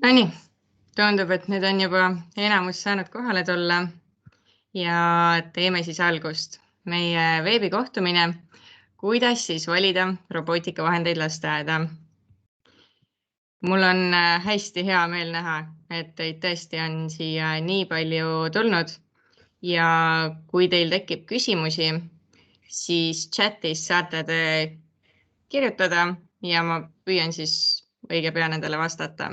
No nii, tundub, et nüüd on juba enamus saanud kohale tulla ja teeme siis algust. Meie veebikohtumine, kuidas siis valida robootikavahendeid lasteaeda. Mul on hästi hea meel näha, et teid tõesti on siia nii palju tulnud ja kui teil tekib küsimusi, siis chatis saate te kirjutada ja ma püüan siis õige pea nendele vastata.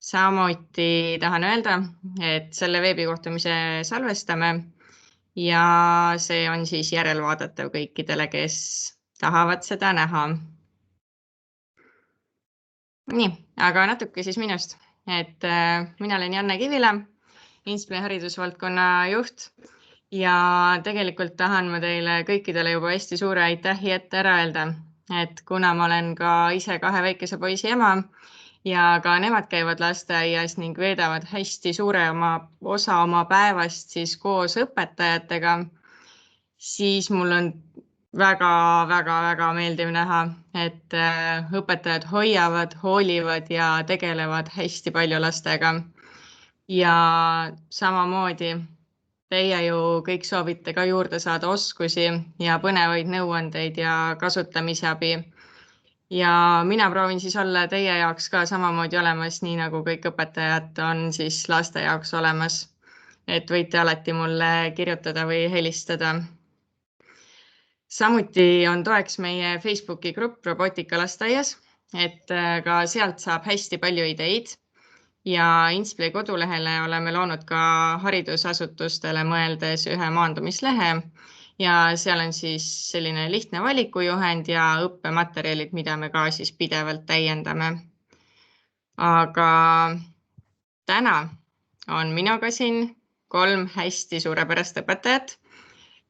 Samuti tahan öelda, et selle veebikohtumise salvestame ja see on siis järelvaadatav kõikidele, kes tahavad seda näha. Nii, aga natuke siis minust. Mina olen Janne Kivila, Inspire haridusvaldkonna juht ja tegelikult tahan ma teile kõikidele juba hästi suure aitähi ette ära öelda, et kuna ma olen ka ise 2 väikese poisi ema ja ka nemad käivad lasteaias ning veedavad hästi suure osa oma päevast siis koos õpetajatega, siis mul on väga meeldiv näha, et õpetajad hoiavad, hoolivad ja tegelevad hästi palju lastega. Ja samamoodi teie ju kõik soovite ka juurde saada oskusi ja põnevaid nõuandeid ja kasutamisabi. Ja mina proovin siis olla teie jaoks ka samamoodi olemas, nii nagu kõik õpetajad on siis laste jaoks olemas. Et võite alati mulle kirjutada või helistada. Samuti on toeks meie Facebooki grupp Robootika lasteaias, et ka sealt saab hästi palju ideid. Ja Inspire kodulehele oleme loonud ka haridusasutustele mõeldes ühe maandumislehe ja seal on siis selline lihtne valikujuhend ja õppematerjalid, mida me ka siis pidevalt täiendame. Aga täna on minuga siin 3 hästi suurepärast õpetajat.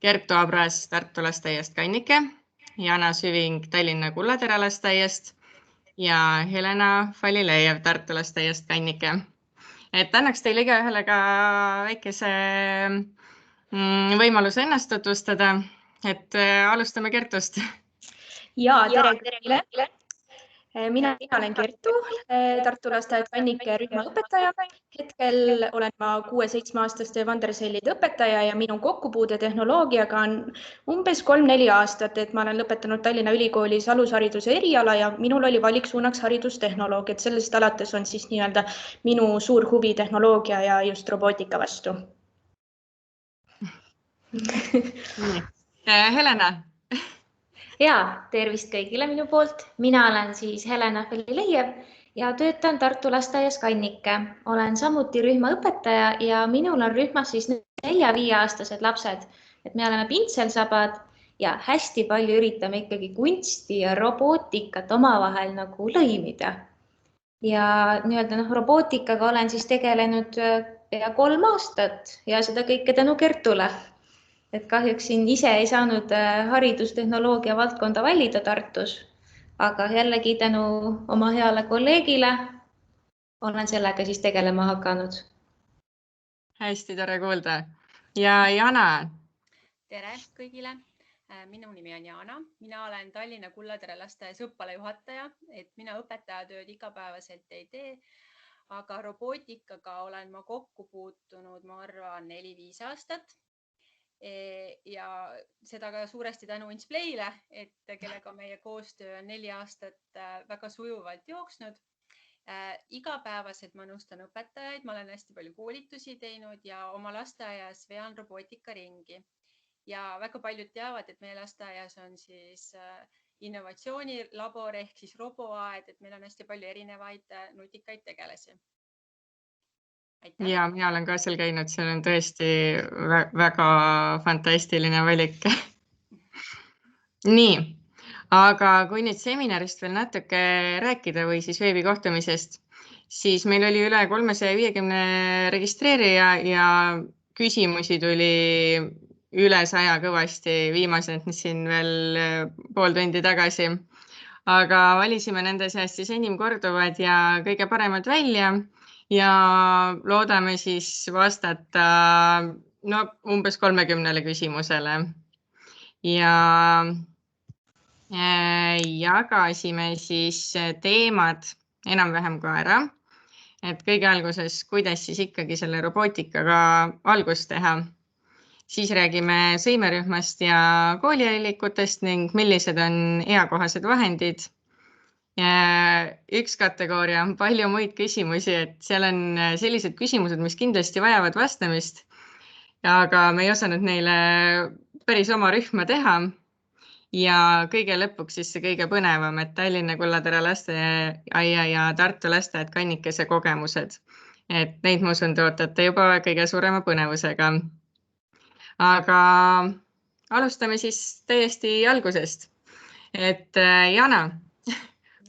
Gert Toabras Tartu lasteaiast Kannike, Jana Süving Tallinna Kullatera lasteaiast ja Helena Falilejev Tartu lasteaiast Kannike. Et annaks teile igaühele ka väikese võimaluse ennast tutvustada, et alustame Gertust. Ja, tere kõigile. Mina olen Kertu, Tartu lasteaed Kannike rühmaõpetaja. Hetkel olen ma 6-7-aastaste vandersellide õpetaja ja minu kokkupuude tehnoloogiaga on umbes 3-4 aastat, et ma olen lõpetanud Tallinna Ülikoolis alushariduse eriala ja minul oli valiksuunaks haridustehnoloogia, et sellest alates on siis nii-öelda minu suur huvi tehnoloogia ja just robootika vastu. Helena. Ja, tervist kõigile minu poolt. Mina olen siis Helena Falilejev ja töötan Tartu lasteaias Kannike. Olen samuti rühmaõpetaja ja minul on rühmas siis 4-5-aastased lapsed. Et me oleme pintselsabad ja hästi palju üritame ikkagi kunsti ja robootikat omavahel nagu lõimida. Ja nii-öelda robootikaga olen siis tegelenud pea 3 aastat ja seda kõike tänu Kertule. Et kahjuks siin ise ei saanud haridustehnoloogia valdkonda valida Tartus, aga jällegi tänu oma heale kolleegile olen sellega siis tegelema hakanud. Hästi tore kuulda. Ja Jana. Tere kõigile. Minu nimi on Jana. Mina olen Tallinna Kullatera lasteaias õppealajuhataja, et mina õpetajatööd igapäevaselt ei tee, aga robootikaga olen ma kokku puutunud, ma arvan, 4-5 aastat. Ja seda ka suuresti tänu Inspire'ile, et kellega meie koostöö on 4 aastat väga sujuvalt jooksnud. Igapäevaselt ma nõustan õpetajaid, ma olen hästi palju koolitusi teinud ja oma lasteaias vean robootikaringi. Ja väga paljud teavad, et meie lasteaias on siis innovatsioonilabor ehk siis roboaed, et meil on hästi palju erinevaid nutikaid tegelasi. Aitäh. Ja mina olen ka seal käinud, see on tõesti väga fantastiline valik. Nii, aga kui nüüd seminarist veel natuke rääkida või siis veebikohtumisest, siis meil oli üle 350 registreerija ja küsimusi tuli üle 100 kõvasti, viimased siin veel pool tundi tagasi. Aga valisime nende seast siis enim korduvad ja kõige paremad välja. Ja loodame siis vastata umbes 30 küsimusele. Ja jagasime siis teemad enam-vähem ka ära. et kõige alguses, kuidas siis ikkagi selle robootikaga algust teha. Siis räägime sõimerühmast ja kooliallikutest ning millised on eakohased vahendid. Üks kategooria on palju muid küsimusi, et seal on sellised küsimused, mis kindlasti vajavad vastamist, aga me ei osanud neile päris oma rühma teha. Ja kõige lõpuks siis see kõige põnevam, et Tallinna Kullatera lasteaia ja Tartu lasteaed Kannikese kogemused. Et neid ma usun te ootate juba kõige suurema põnevusega. Aga alustame siis täiesti algusest. Et Jana,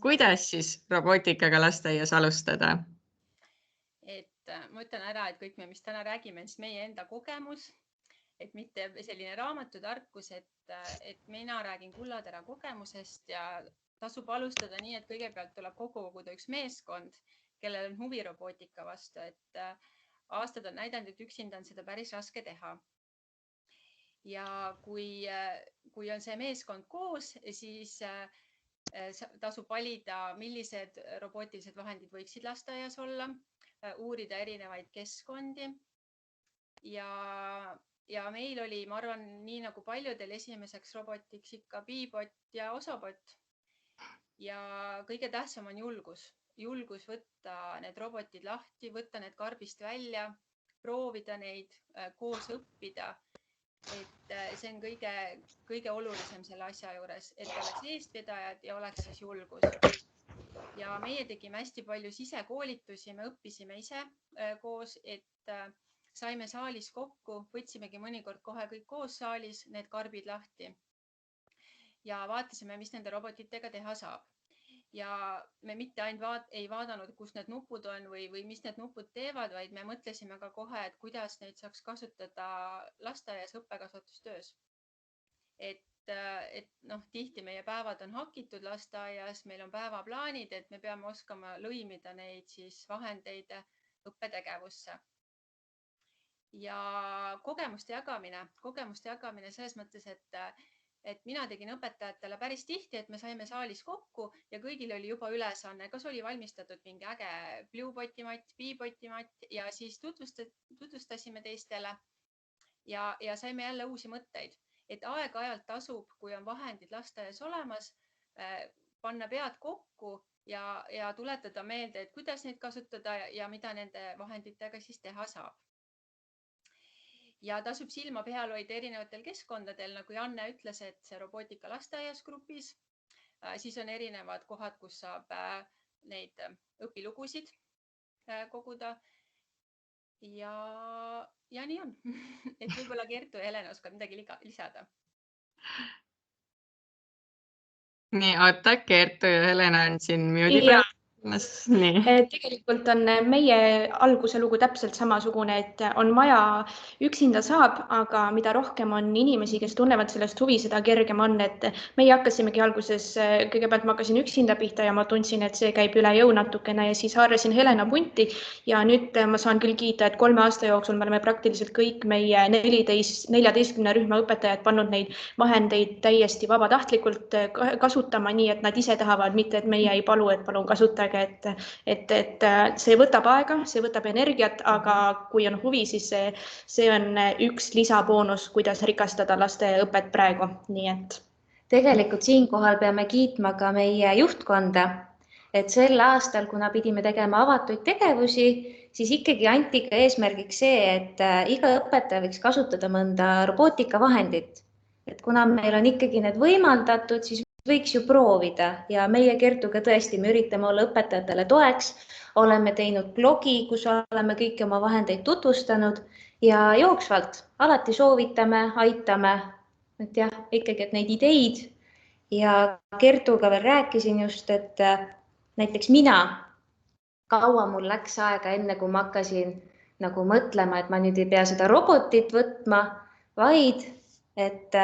kuidas siis robootikaga lasteaias alustada? Ma ütlen ära, et kõik me, mis täna räägime, on siis meie enda kogemus, et mitte selline raamatutarkus, et mina räägin Kullatera kogemusest ja tasub alustada nii, et kõigepealt tuleb kokku koguda üks meeskond, kellel on huvi robootika vastu, et aastad on näidanud, et üksinda on seda päris raske teha. Ja kui on see meeskond koos, siis tasub valida, millised robootilised vahendid võiksid lasteaias olla, uurida erinevaid keskkondi. Ja meil oli, ma arvan, nii nagu paljudel esimeseks robotiks ikka Bebot ja Osobot. Ja kõige tähtsam on julgus. Julgus võtta need robotid lahti, võtta need karbist välja, proovida neid, koos õppida. Et see on kõige olulisem selle asja juures, et oleks eestvedajad ja oleks siis julgus. Ja meie tegime hästi palju sisekoolitusi, me õppisime ise koos, et saime saalis kokku, võtsimegi mõnikord kohe kõik koos saalis need karbid lahti. Ja vaatasime, mis nende robotitega teha saab. Ja me mitte ainult ei vaadanud, kus need nupud on või mis need nupud teevad, vaid me mõtlesime ka kohe, et kuidas neid saaks kasutada lasteaias õppekasvatustöös. Et tihti meie päevad on hakitud lasteaias, meil on päevaplaanid, et me peame oskama lõimida neid siis vahendeid õppetegevusse. Ja kogemuste jagamine selles mõttes, et mina tegin õpetajatele päris tihti, et me saime saalis kokku ja kõigil oli juba ülesanne, kas oli valmistatud mingi äge Bluebotimatt, Bebotimatt ja siis tutvustasime teistele ja saime jälle uusi mõtteid, et aeg-ajalt tasub, kui on vahendid lasteaias olemas, panna pead kokku ja tuletada meelde, et kuidas neid kasutada ja mida nende vahenditega siis teha saab. Ja tasub silma peal hoida erinevatel keskkondadel, nagu Janne ütles, et see robootika lasteaias grupis, siis on erinevad kohad, kus saab neid õpilugusid koguda. Ja nii on. Et võib-olla Kertu ja Helena oskab midagi lisada. Nii, oota, Kertu ja Helena on siin müüdi peal. Nii. Tegelikult on meie alguse lugu täpselt samasugune, et on maja üksinda saab, aga mida rohkem on inimesi, kes tunnevad sellest huvi, seda kergem on, et meie hakkasimegi alguses, kõigepealt ma hakkasin üksinda pihta ja ma tundsin, et see käib üle jõu natukene ja siis haarasin Helena punti ja nüüd ma saan küll kiita, et 3 aasta jooksul me oleme praktiliselt kõik meie 14 rühma õpetajad pannud neid vahendeid täiesti vabatahtlikult kasutama, nii et nad ise tahavad, mitte et meie ei palu, et palun kasutage. Et see võtab aega, see võtab energiat, aga kui on huvi, siis see on üks lisaboonus, kuidas rikastada laste õpet praegu. Nii et tegelikult siinkohal peame kiitma ka meie juhtkonda, et sel aastal, kuna pidime tegema avatuid tegevusi, siis ikkagi anti ka eesmärgiks see, et iga õpetaja võiks kasutada mõnda robootikavahendit. Et kuna meil on ikkagi need võimaldatud, siis võiks ju proovida ja meie Kertuga tõesti me üritame olla õpetajatele toeks. Oleme teinud blogi, kus oleme kõiki oma vahendeid tutvustanud ja jooksvalt alati soovitame, aitame, et jah, ikkagi et neid ideid ja Kertuga veel rääkisin just, et näiteks mina, kaua mul läks aega enne, kui ma hakkasin nagu mõtlema, et ma nüüd ei pea seda robotit võtma, vaid et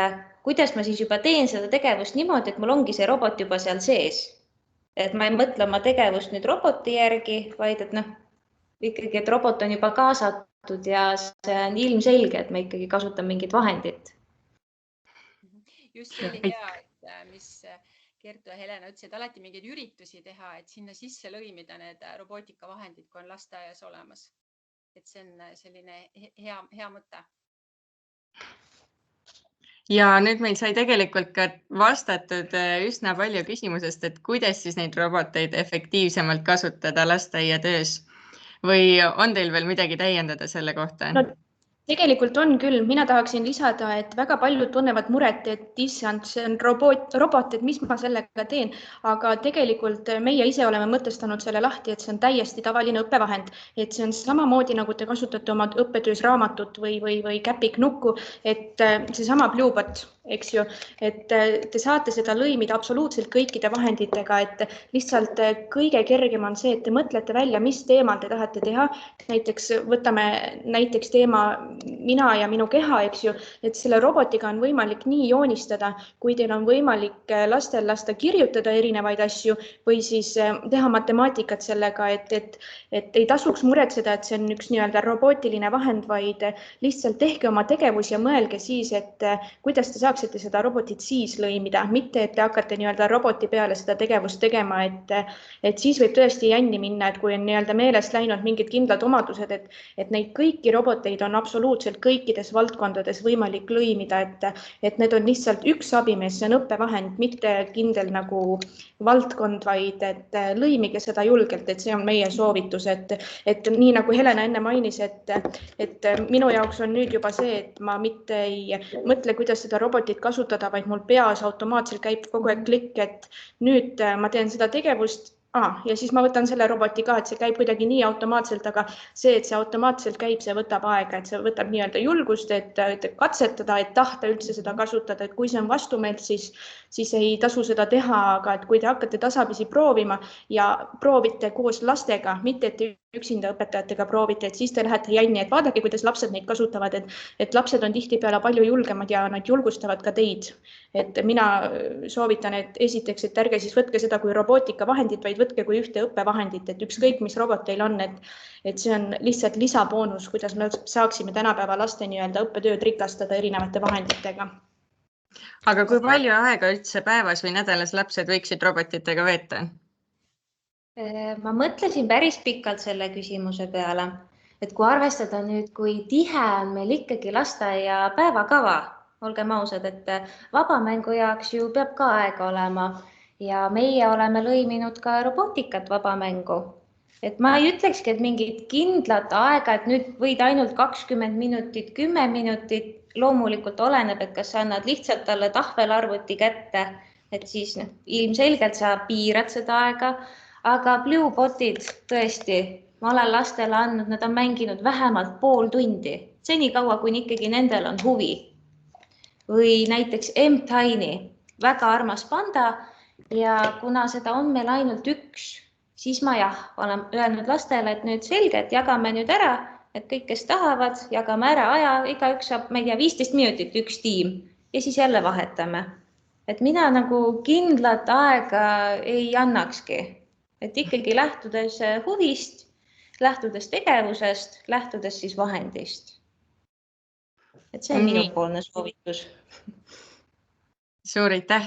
kuidas ma siis juba teen seda tegevust niimoodi, et mul ongi see robot juba seal sees. Et ma ei mõtle oma tegevust nüüd roboti järgi, vaid et ikkagi, et robot on juba kaasatud ja see on ilmselge, et me ikkagi kasutame mingit vahendit. Just see oli hea, et mis Kertu ja Helena ütlesid, et alati mingeid üritusi teha, et sinna sisse lõimida need robootikavahendid, kui on lasteaias olemas. Et see on selline hea mõte. Ja nüüd meil sai tegelikult ka vastatud üsna palju küsimusest, et kuidas siis neid roboteid efektiivsemalt kasutada lasteaiatöös või on teil veel midagi täiendada selle kohta? No, tegelikult on küll. Mina tahaksin lisada, et väga paljud tunnevad muret, et issand, see on robot, et mis ma sellega teen. Aga tegelikult meie ise oleme mõtestanud selle lahti, et see on täiesti tavaline õppevahend. Et see on samamoodi, nagu te kasutate oma õppetöös raamatut või käpiknukku, et seesama BlueBot, eks ju, et te saate seda lõimida absoluutselt kõikide vahenditega, et lihtsalt kõige kergem on see, et te mõtlete välja, mis teemal te tahate teha. Näiteks võtame teema mina ja minu keha, eks ju, et selle robotiga on võimalik nii joonistada, kui teil on võimalik lastel lasta kirjutada erinevaid asju või siis teha matemaatikat sellega, et ei tasuks muretseda, et see on üks nii-öelda robootiline vahend, vaid lihtsalt tehke oma tegevus ja mõelge siis, et kuidas te saaksite seda robotit siis lõimida, mitte et te hakkate nii-öelda roboti peale seda tegevust tegema, et siis võib tõesti jänni minna, et kui on nii-öelda meelest läinud mingid kindlad omadused, et neid kõiki roboteid on absoluutselt kõikides valdkondades võimalik lõimida, et need on lihtsalt üks abimees, see on õppevahend, mitte kindel nagu valdkond, vaid et lõimige seda julgelt, et see on meie soovitus, et nii nagu Helena enne mainis, et minu jaoks on nüüd juba see, et ma mitte ei mõtle, kuidas seda robotit kasutada, vaid mul peas automaatselt käib kogu aeg klikk, et nüüd ma teen seda tegevust ja siis ma võtan selle roboti ka, et see käib kuidagi nii automaatselt, aga see, et see automaatselt käib, see võtab aega, et see võtab nii-öelda julgust, et katsetada, et tahta üldse seda kasutada, et kui see on vastumeelt, siis ei tasu seda teha, aga et kui te hakkate tasapisi proovima ja proovite koos lastega, mitte et üksinda õpetajatega proovite, et siis te lähete jänni, et vaadake, kuidas lapsed neid kasutavad, et lapsed on tihtipeale palju julgemad ja nad julgustavad ka teid. Et mina soovitan, et esiteks, et ärge siis võtke seda kui robootikavahendit, vaid võtke kui ühte õppevahendit, et ükskõik, mis robot teil on, et see on lihtsalt lisaboonus, kuidas me saaksime tänapäeva laste nii-öelda õppetööd rikastada erinevate vahenditega. Aga kui palju aega üldse päevas või nädalas lapsed võiksid robotitega veeta? Ma mõtlesin päris pikalt selle küsimuse peale, et kui arvestada nüüd, kui tihe on meil ikkagi lasteaia päevakava, olgem ausad, et vabamängu jaoks ju peab ka aega olema ja meie oleme lõiminud ka robootikat vabamängu. Et ma ei ütlekski, et mingit kindlat aega, et nüüd võid ainult 20 minutit, 10 minutit, loomulikult oleneb, et kas sa annad lihtsalt talle tahvelarvuti kätte, et siis ilmselgelt sa piirad seda aega. Aga BlueBotid tõesti, ma olen lastele andnud, nad on mänginud vähemalt pool tundi, senikaua, kuni ikkagi nendel on huvi. Või näiteks M-Tiny, väga armas panda ja kuna seda on meil ainult üks, siis ma olen öelnud lastele, et nüüd selge, et jagame nüüd ära, et kõik, kes tahavad, jagame ära aja, igaüks saab, ma ei tea, 15 minutit üks tiim ja siis jälle vahetame. Et mina nagu kindlat aega ei annakski. Et ikkagi lähtudes huvist, lähtudes tegevusest, lähtudes siis vahendist. Et see on minu poolne soovitus. Suur aitäh!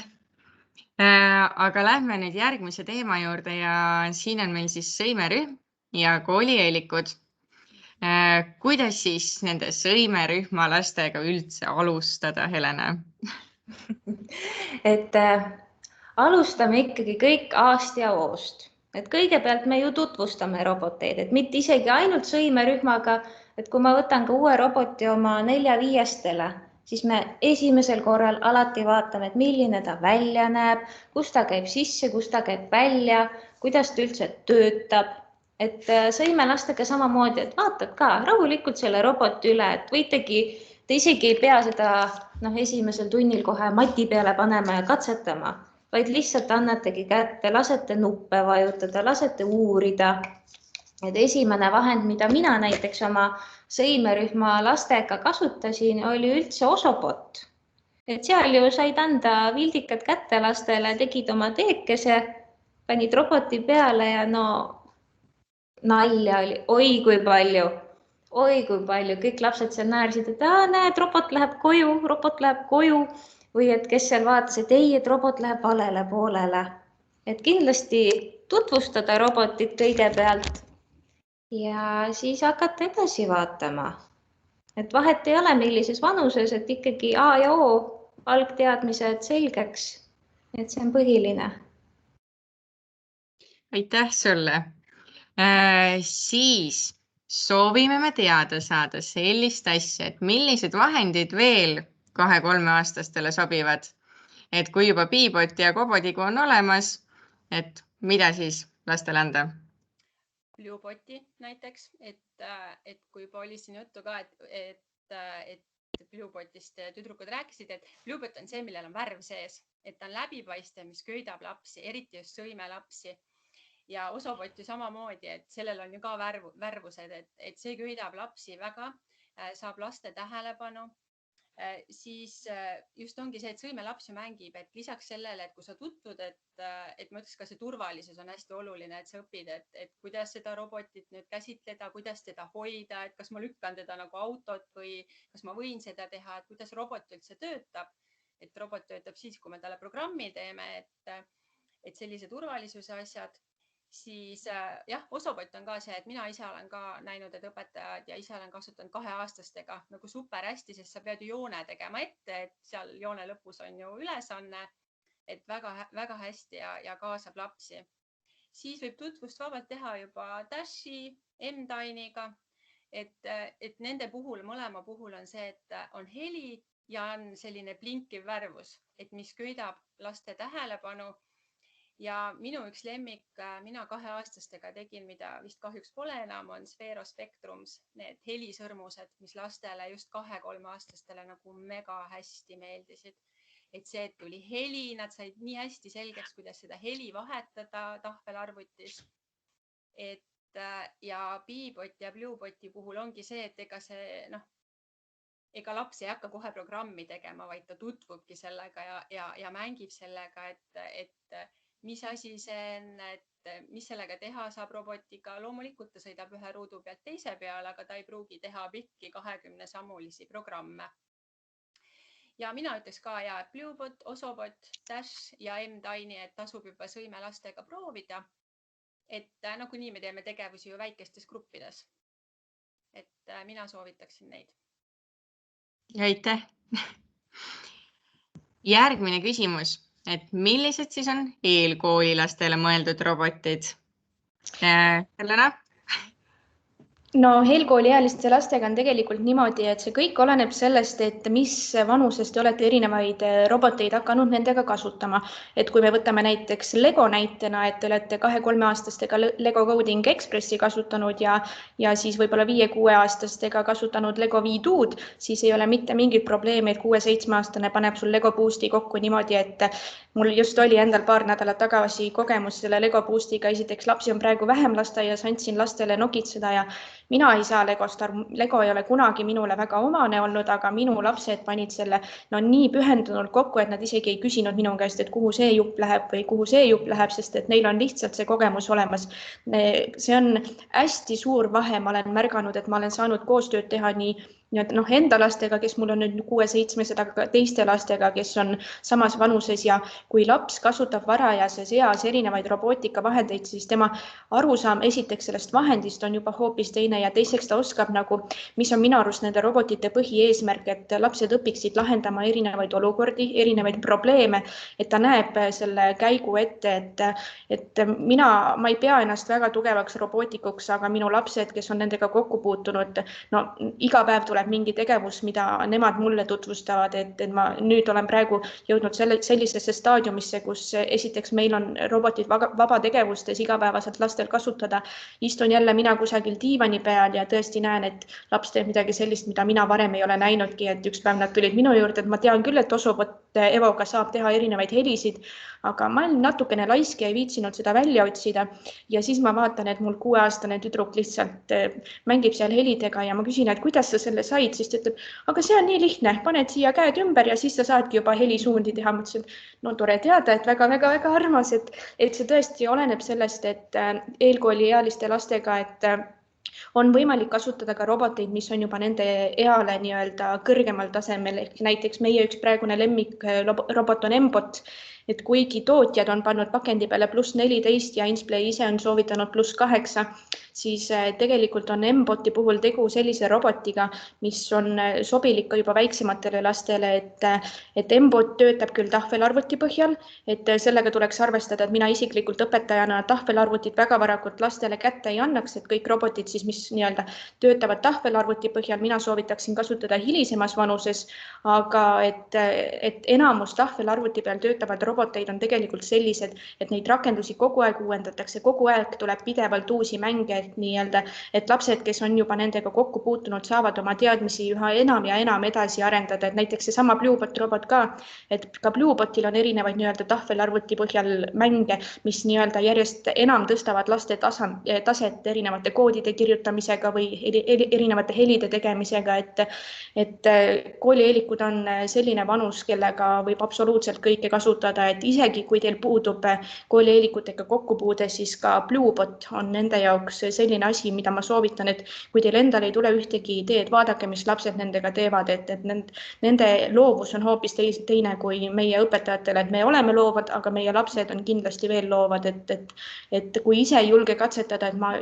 Aga lähme nüüd järgmise teema juurde ja siin on meil siis sõimerühm ja koolieelikud. Kuidas siis nende sõimerühma lastega üldse alustada, Helena? Et alustame ikkagi kõik A-st ja O-st. Et kõigepealt me ju tutvustame roboteid, et mitte isegi ainult sõimerühmaga, et kui ma võtan ka uue roboti oma 4-5-stele, siis me esimesel korral alati vaatame, et milline ta välja näeb, kus ta käib sisse, kus ta käib välja, kuidas ta üldse töötab. Et sõimelastega samamoodi, et vaatad ka rahulikult selle roboti üle, et võitegi, te isegi ei pea seda esimesel tunnil kohe mati peale panema ja katsetama, vaid lihtsalt annategi kätte, lasete nuppe vajutada, lasete uurida. Et esimene vahend, mida mina näiteks oma sõimerühma lastega kasutasin, oli üldse Osobot. Et seal ju said anda vildikad kätte lastele, tegid oma teekese, panid roboti peale ja nalja oli, oi kui palju, kõik lapsed seal naersid, et näed, robot läheb koju või et kes seal vaatas, et ei, et robot läheb valele poolele. Et kindlasti tutvustada robotit kõigepealt ja siis hakata edasi vaatama. Et vahet ei ole millises vanuses, et ikkagi A ja O algteadmised selgeks. Et see on põhiline. Aitäh sulle. Siis soovime me teada saada sellist asja, et millised vahendid veel 2-3 aastastele sobivad. Et kui juba Beebot ja Kobotigu on olemas, et mida siis lastele anda? Blueboti näiteks, et kui juba oli siin juttu ka, et Bluebotist tüdrukud rääkisid, et Bluebot on see, millel on värv sees, et ta on läbipaistev, mis köidab lapsi, eriti just sõimelapsi. Ja Osobot ju samamoodi, et sellel on ju ka värvused, et see köidab lapsi väga, saab laste tähelepanu. Siis just ongi see, et sõimelaps ju mängib, et lisaks sellele, et kui sa tutvud, et ma ütleks ka see turvalisus on hästi oluline, et sa õpid, et kuidas seda robotit nüüd käsitleda, kuidas teda hoida, et kas ma lükkan teda nagu autot või kas ma võin seda teha, et kuidas robot üldse töötab. Et robot töötab siis, kui me talle programmi teeme, et sellise turvalisuse asjad. Siis jah, Osobot on ka see, et mina ise olen ka näinud, et õpetajad ja ise olen kasutanud 2-aastastega nagu super hästi, sest sa pead ju joone tegema ette, et seal joone lõpus on ju ülesanne, et väga hästi ja kaasab lapsi. Siis võib tutvust vabalt teha juba Dashi, M-Tiny'ga, et nende puhul, mõlema puhul on see, et on heli ja on selline blinkiv värvus, et mis köidab laste tähelepanu. Ja minu üks lemmik, mina 2-aastastega tegin, mida vist kahjuks pole enam, on Sphero Spectrums, need helisõrmused, mis lastele just 2-3-aastastele nagu mega hästi meeldisid. Et see, et tuli heli, nad said nii hästi selgeks, kuidas seda heli vahetada tahvelarvutis. Ja Beebot ja Blueboti puhul ongi see, et ega laps ei hakka kohe programmi tegema, vaid ta tutvubki sellega ja mängib sellega, et mis asi see on, et mis sellega teha saab robotiga. Loomulikult ta sõidab ühe ruudu pealt teise peale, aga ta ei pruugi teha pikki 20-sammulisi programme. Ja mina ütleks ka, et Bluebot, Osobot, Dash ja M-Tiny, et tasub juba sõimelastega proovida. Et nagunii me teeme tegevusi ju väikestes gruppides. Et mina soovitaksin neid. Aitäh. Järgmine küsimus. Et millised siis on eelkoolilastele mõeldud robotid? Helena? No eelkooliealiste lastega on tegelikult niimoodi, et see kõik oleneb sellest, et mis vanusest te olete erinevaid roboteid hakanud nendega kasutama. Et kui me võtame näiteks Lego näitena, et te olete 2-3-aastastega Lego Coding Expressi kasutanud ja siis võib-olla 5-6-aastastega kasutanud Lego V2-d, siis ei ole mitte mingit probleemi, et 6-7-aastane paneb sul Lego Boosti kokku niimoodi, et mul just oli endal paar nädalat tagasi kogemus selle Lego Boostiga. Esiteks lapsi on praegu vähem lasteaias, andsin lastele nokitseda ja mina ei saa Legost aru. Lego ei ole kunagi minule väga omane olnud, aga minu lapsed panid selle nii pühendunult kokku, et nad isegi ei küsinud minu käest, et kuhu see jupp läheb või kuhu see jupp läheb, sest et neil on lihtsalt see kogemus olemas. See on hästi suur vahe. Ma olen märganud, et ma olen saanud koostööd teha nii enda lastega, kes mul on nüüd 6-7, aga teiste lastega, kes on samas vanuses ja kui laps kasutab varajases eas erinevaid robootikavahendeid, siis tema arusaam esiteks sellest vahendist on juba hoopis teine ja teiseks ta oskab mis on minu arust nende robotite põhieesmärk, et lapsed õpiksid lahendama erinevaid olukordi, erinevaid probleeme, et ta näeb selle käigu ette, et ma ei pea ennast väga tugevaks robootikuks, aga minu lapsed, kes on nendega kokku puutunud, iga päev tuleb mingi tegevus, mida nemad mulle tutvustavad, et ma nüüd olen praegu jõudnud sellisesse staadiumisse, kus esiteks meil on robotid vaba tegevustes igapäevaselt lastel kasutada. Istun jälle mina kusagil diivani peal ja tõesti näen, et laps teeb midagi sellist, mida mina varem ei ole näinudki, et üks päev nad tulid minu juurde, et ma tean küll, et Osobot Evoga saab teha erinevaid helisid, aga ma olen natukene laisk ja ei viitsinud seda välja otsida ja siis ma vaatan, et mul 6-aastane tüdruk lihtsalt mängib seal helidega ja ma küsin, et kuidas sa selle said, siis ta ütleb, aga see on nii lihtne, paned siia käed ümber ja siis sa saadki juba helisuundi teha. Mõtlesin, et tore teada, et väga-väga armas, et see tõesti oleneb sellest, et eelkooliealiste lastega, et On võimalik kasutada ka roboteid, mis on juba nende eale nii-öelda kõrgemal tasemel, ehk näiteks meie üks praegune lemmik robot on M-bot, et kuigi tootjad on pannud pakendi peale +14 ja Insplay ise on soovitanud +8, siis tegelikult on M-boti puhul tegu sellise robotiga, mis on sobilik ka juba väiksematele lastele, et M-bot töötab küll tahvelarvuti põhjal, et sellega tuleks arvestada, et mina isiklikult õpetajana tahvelarvutit väga varakult lastele kätte ei annaks, et kõik robotid siis, mis nii-öelda töötavad tahvelarvuti põhjal, mina soovitaksin kasutada hilisemas vanuses, aga et enamus tahvelarvuti peal töötavad roboteid on tegelikult sellised, et neid rakendusi kogu aeg uuendatakse, kogu aeg tuleb pidevalt uusi mänge, et nii-öelda, et lapsed, kes on juba nendega kokku puutunud, saavad oma teadmisi üha enam ja enam edasi arendada, et näiteks seesama Bluebot robot ka, et ka Bluebotil on erinevaid nii-öelda tahvelarvuti põhjal mänge, mis nii-öelda järjest enam tõstavad laste taset erinevate koodide kirjutamisega või erinevate helide tegemisega, et koolieelikud on selline vanus, kellega võib absoluutselt kõike kasutada, et isegi kui teil puudub koolieelikutega kokkupuude, siis ka Bluebot on nende jaoks selline asi, mida ma soovitan, et kui teil endal ei tule ühtegi ideed, vaadake, mis lapsed nendega teevad, et nende loovus on hoopis teine kui meie õpetajatele, et me oleme loovad, aga meie lapsed on kindlasti veel loovad, et kui ise ei julge katsetada, et ma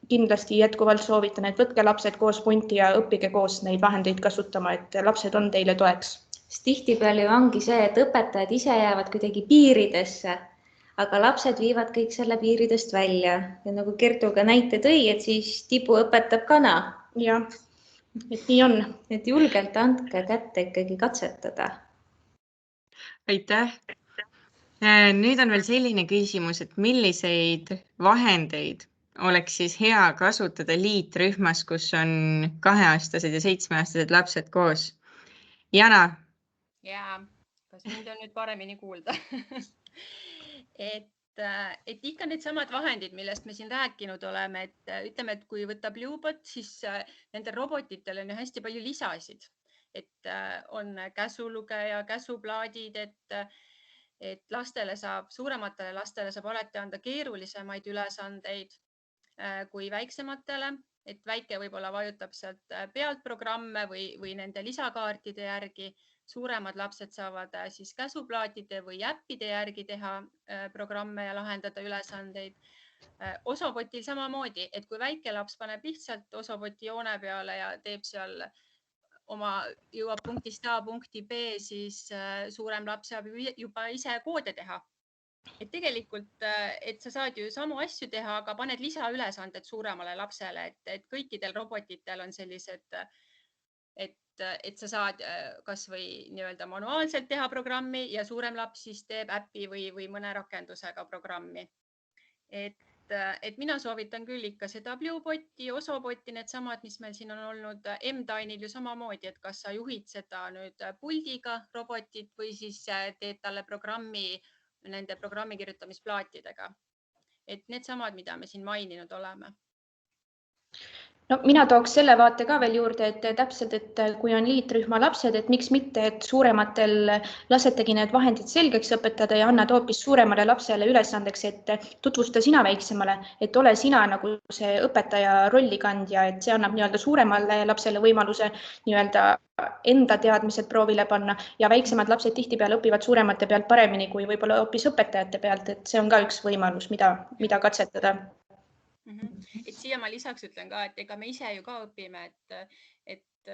kindlasti jätkuvalt soovitan, et võtke lapsed koos punti ja õppige koos neid vahendeid kasutama, et lapsed on teile toeks. Tihtipeale ju ongi see, et õpetajad ise jäävad kuidagi piiridesse, aga lapsed viivad kõik selle piiridest välja. Ja nagu Kertu ka näite tõi, et siis tibu õpetab kana. Jah, et nii on. Et julgelt andke kätte ikkagi katsetada. Aitäh! Nüüd on veel selline küsimus, et milliseid vahendeid oleks siis hea kasutada liitrühmas, kus on 2-aastased ja 7-aastased lapsed koos? Jana? Jaa, kas mind on nüüd paremini kuulda? et ikka need samad vahendid, millest me siin rääkinud oleme, et ütleme, et kui võtab Bluebot, siis nendel robotitel on ju hästi palju lisasid, et on käsulugeja, käsuplaadid, et suurematele lastele saab alati anda keerulisemaid ülesandeid kui väiksematele, et väike võib-olla vajutab sealt pealt programme või nende lisakaartide järgi. Suuremad lapsed saavad siis käsuplaatide või äppide järgi teha programme ja lahendada ülesandeid. Osobotil samamoodi, et kui väike laps paneb lihtsalt Osoboti joone peale ja teeb seal jõuab punktist A punkti B, siis suurem laps saab juba ise koode teha. Et tegelikult, et sa saad ju samu asju teha, aga paned lisaülesanded suuremale lapsele, et kõikidel robotitel on sellised, et sa saad kas või nii-öelda manuaalselt teha programmi ja suurem laps siis teeb äppi või mõne rakendusega programmi. Et mina soovitan küll ikka seda Blueboti, Osoboti, need samad, mis meil siin on olnud M-Tinil ju samamoodi, et kas sa juhid seda nüüd puldiga robotit või siis teed talle programmi nende programmi kirjutamisplaatidega. Et need samad, mida me siin maininud oleme. No, mina tooks selle vaate ka veel juurde, et täpselt, et kui on liitrühma lapsed, et miks mitte, et suurematel lasetegi need vahendid selgeks õpetada ja annad hoopis suuremale lapsele ülesandeks, et tutvusta sina väiksemale, et ole sina nagu see õpetaja rollikandja, et see annab nii-öelda suuremale lapsele võimaluse nii-öelda enda teadmised proovile panna ja väiksemad lapsed tihtipeale õpivad suuremate pealt paremini kui võib-olla hoopis õpetajate pealt, et see on ka üks võimalus, mida katsetada. Et siia ma lisaks ütlen ka, et ega me ise ju ka õpime, et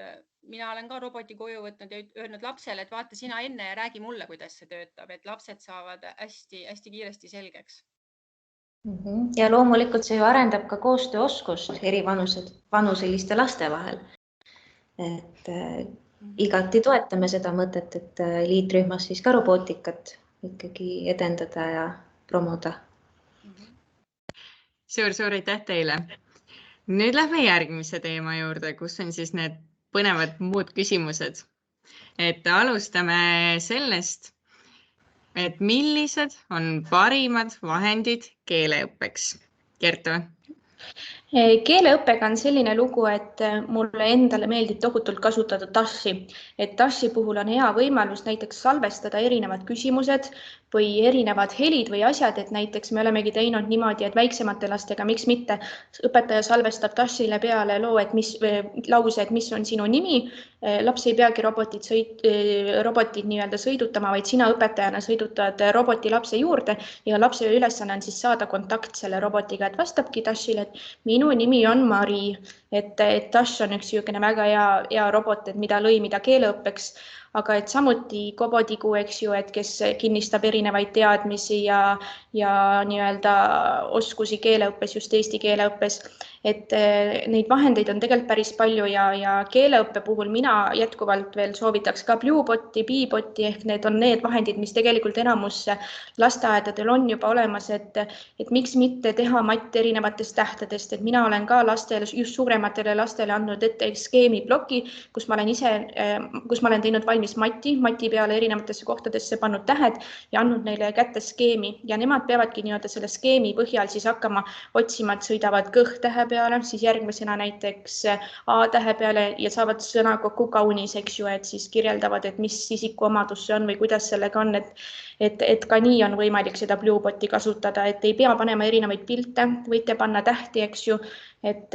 mina olen ka roboti koju võtnud ja öelnud lapsele, et vaata sina enne ja räägi mulle, kuidas see töötab, et lapsed saavad hästi kiiresti selgeks. Ja loomulikult see ju arendab ka koostööoskust eri vanuseliste laste vahel. Et igati toetame seda mõtet, et liitrühmas siis ka robootikat ikkagi edendada ja promoda. Suur aitäh teile. Nüüd lähme järgmise teema juurde, kus on siis need põnevad muud küsimused. Et alustame sellest, et millised on parimad vahendid keeleõppeks? Kertu? Keeleõppega on selline lugu, et mulle endale meeldib tohutult kasutada Dashi. Et Dashi puhul on hea võimalus näiteks salvestada erinevad küsimused, või erinevad helid või asjad, et näiteks me olemegi teinud niimoodi, et väiksemate lastega, miks mitte, õpetaja salvestab tassile peale lause, et mis on sinu nimi. Laps ei peagi robotit nii-öelda sõidutama, vaid sina õpetajana sõidutad roboti lapse juurde ja lapse ülesanne on siis saada kontakt selle robotiga, et vastabki tassile, et minu nimi on Mari, et Tass on üks väga hea robot, et mida keeleõppeks, aga et samuti Kobotigu, eks ju, et kes kinnistab erinevaid teadmisi ja nii-öelda oskusi keeleõppes, just eesti keeleõppes, et neid vahendeid on tegelikult päris palju ja keeleõppe puhul mina jätkuvalt veel soovitaks ka Bluebotti, Beebotti ehk need on need vahendid, mis tegelikult enamus lasteaedadel on juba olemas, et miks mitte teha matt erinevatest tähtedest, et mina olen ka lastele, just suurematele lastele andnud ette skeemibloki, kus ma olen teinud valmis mati peale erinevatesse kohtadesse pannud tähed ja andnud neile kätte skeemi ja nemad peavadki nii-öelda selle skeemi põhjal siis hakkama otsima, et sõidavad kõhtähe peale, siis järgmisena näiteks A-tähe peale ja saavad sõna kokku kaunis, eks ju, et siis kirjeldavad, et mis isikuomadus see on või kuidas sellega on, et ka nii on võimalik seda Bluebotti kasutada, et ei pea panema erinevaid pilte, võite panna tähti, eks ju, et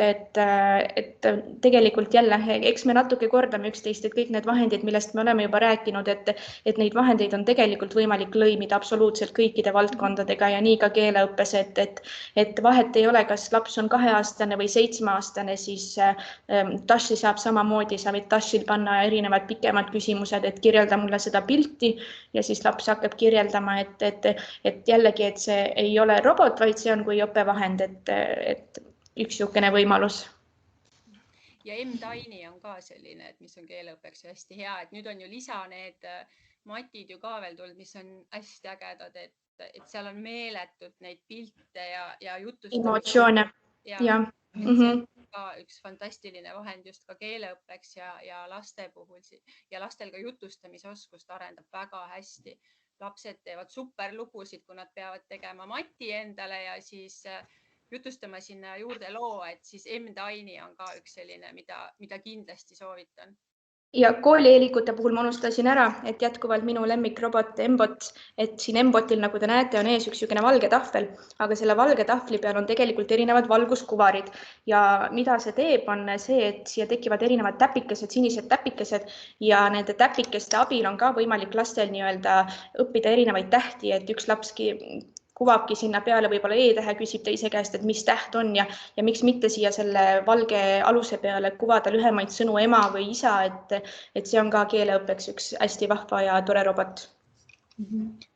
tegelikult jälle, eks me natuke kordame üksteist, et kõik need vahendid, millest me oleme juba rääkinud, et neid vahendeid on tegelikult võimalik lõimida absoluutselt kõikide valdkondadega ja nii ka keeleõppes, et vahet ei ole, kas laps on 2-aastane või 7-aastane, siis Tassi saab samamoodi, sa võid Tassil panna erinevad pikemad küsimused, et kirjelda mulle seda pilti ja siis laps hakkab kirjeldama, et jällegi, et see ei ole robot, vaid see on kui õppevahend, et üks niisugune võimalus. Ja M-Tiny on ka selline, et mis on keeleõppeks hästi hea, et nüüd on ju lisa need matid ju ka veel tulnud, mis on hästi ägedad, et seal on meeletult neid pilte ja jutustamist. Emotsioone, jah. See on ka üks fantastiline vahend just ka keeleõppeks ja laste puhul ja lastel ka jutustamise oskust arendab väga hästi. Lapsed teevad superlugusid, kui nad peavad tegema mati endale ja siis jutustama sinna juurde loo, et siis M-Tiny on ka üks selline, mida kindlasti soovitan. Ja koolieelikute puhul ma unustasin ära, et jätkuvalt minu lemmikrobot M-Bot, et siin M-Botil, nagu te näete, on ees üks valge tahvel, aga selle valge tahvli peal on tegelikult erinevad valguskuvarid ja mida see teeb, on see, et siia tekivad erinevad täpikesed, sinised täpikesed ja nende täpikeste abil on ka võimalik lastel nii-öelda õppida erinevaid tähti, et üks lapski kuvabki sinna peale võib-olla E-tähe, küsib teise käest, et mis täht on ja miks mitte siia selle valge aluse peale kuvada lühemaid sõnu ema või isa, et see on ka keeleõppeks üks hästi vahva ja tore robot.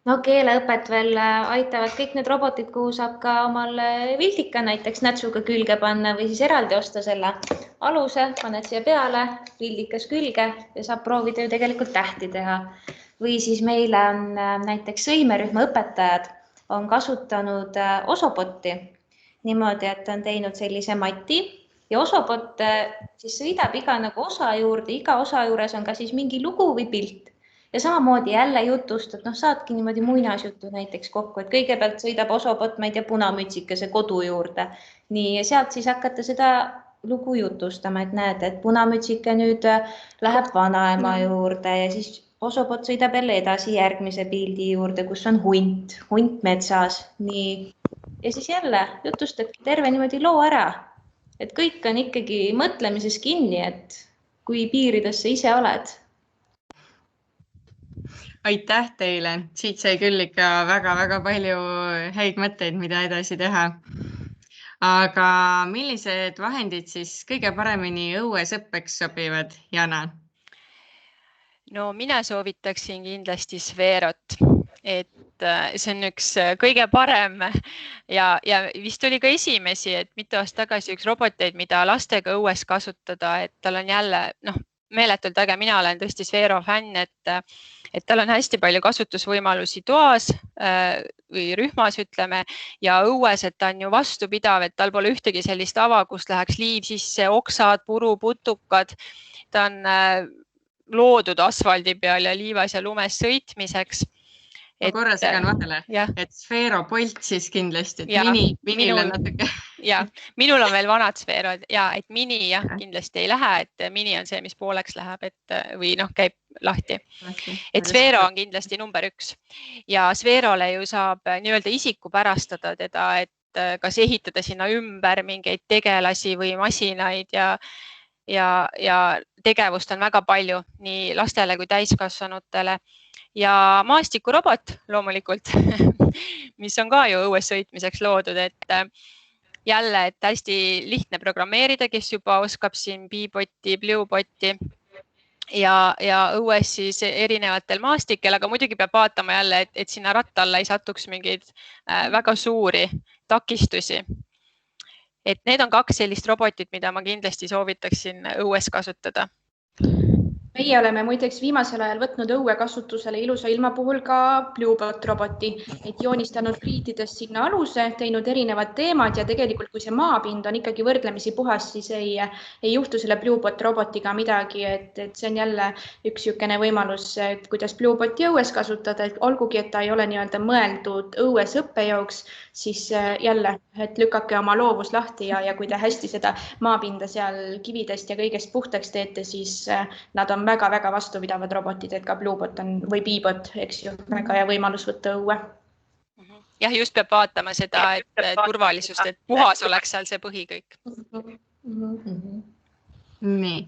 No keeleõpet veel aitavad kõik need robotid, kuhu saab ka omal viltika näiteks nätsuga külge panna või siis eraldi osta selle aluse, paned siia peale, vildikas külge ja saab proovida ju tegelikult tähti teha. Või siis meile on näiteks sõimerühma õpetajad on kasutanud Osobotti niimoodi, et on teinud sellise mati ja Osobot siis sõidab iga osa juurde, iga osa juures on ka siis mingi lugu või pilt ja samamoodi jälle jutustad, saadki niimoodi muinasjuttu näiteks kokku, et kõigepealt sõidab Osobot, ma ei tea, punamütsikese kodu juurde. Nii ja sealt siis hakata seda lugu jutustama, et näed, et punamütsike nüüd läheb vanaema juurde ja siis Osobot sõidab jälle edasi järgmise pildi juurde, kus on hunt metsas. Nii. Ja siis jälle jutustabki terve niimoodi loo ära. Et kõik on ikkagi mõtlemises kinni, et kui piirides sa ise oled. Aitäh teile. Siit sai küll ikka väga-väga palju häid mõtteid, mida edasi teha. Aga millised vahendid siis kõige paremini õues õppeks sobivad, Jana? No mina soovitaksin kindlasti Sferot, et see on üks kõige parem ja vist oli ka esimesi, et mitu aastat tagasi üks roboteid, mida lastega õues kasutada, et tal on jälle meeletult äge, mina olen tõesti Sfero fänn, et tal on hästi palju kasutusvõimalusi toas või rühmas, ütleme, ja õues, et ta on ju vastupidav, et tal pole ühtegi sellist ava, kust läheks liiv sisse, oksad, puru, putukad, ta on loodud asfaldi peal ja liivas ja lumes sõitmiseks. Ma korra segan vahele, et Sfero Bolt siis kindlasti, et minil on natuke. ja minul on veel vanad sfeerod ja et mini jah, kindlasti ei lähe, et mini on see, mis pooleks läheb, et või noh, käib lahti. Et sfeero on kindlasti number 1 ja sfeerole ju saab nii-öelda isikupärastada teda, et kas ehitada sinna ümber mingeid tegelasi või masinaid ja tegevust on väga palju nii lastele kui täiskasvanutele ja maastikurobot loomulikult, mis on ka ju õues sõitmiseks loodud, et jälle, et hästi lihtne programmeerida, kes juba oskab siin Beebotti, Bluebotti ja õues siis erinevatel maastikel, aga muidugi peab vaatama jälle, et sinna ratta alla ei satuks mingeid väga suuri takistusi. Et need on 2 sellist robotit, mida ma kindlasti soovitaksin õues kasutada. Meie oleme muideks viimasel ajal võtnud õue kasutusele ilusa ilma puhul ka Bluebot roboti, et joonistanud pliitidest sinna aluse, teinud erinevad teemad ja tegelikult, kui see maapind on ikkagi võrdlemisi puhas, siis ei juhtu selle Bluebot robotiga midagi, et see on jälle üks niisugune võimalus, et kuidas Blueboti õues kasutada, et olgugi, et ta ei ole nii-öelda mõeldud õues õppejooks, siis jälle, et lükake oma loovus lahti ja kui te hästi seda maapinda seal kividest ja kõigest puhtaks teete, siis nad on väga-väga vastupidavad robotid, et ka Bluebot on või Beebot, eks ju, väga hea võimalus võtta õue. Jah, just peab vaatama seda, et turvalisust, et puhas oleks seal see põhi kõik. Nii.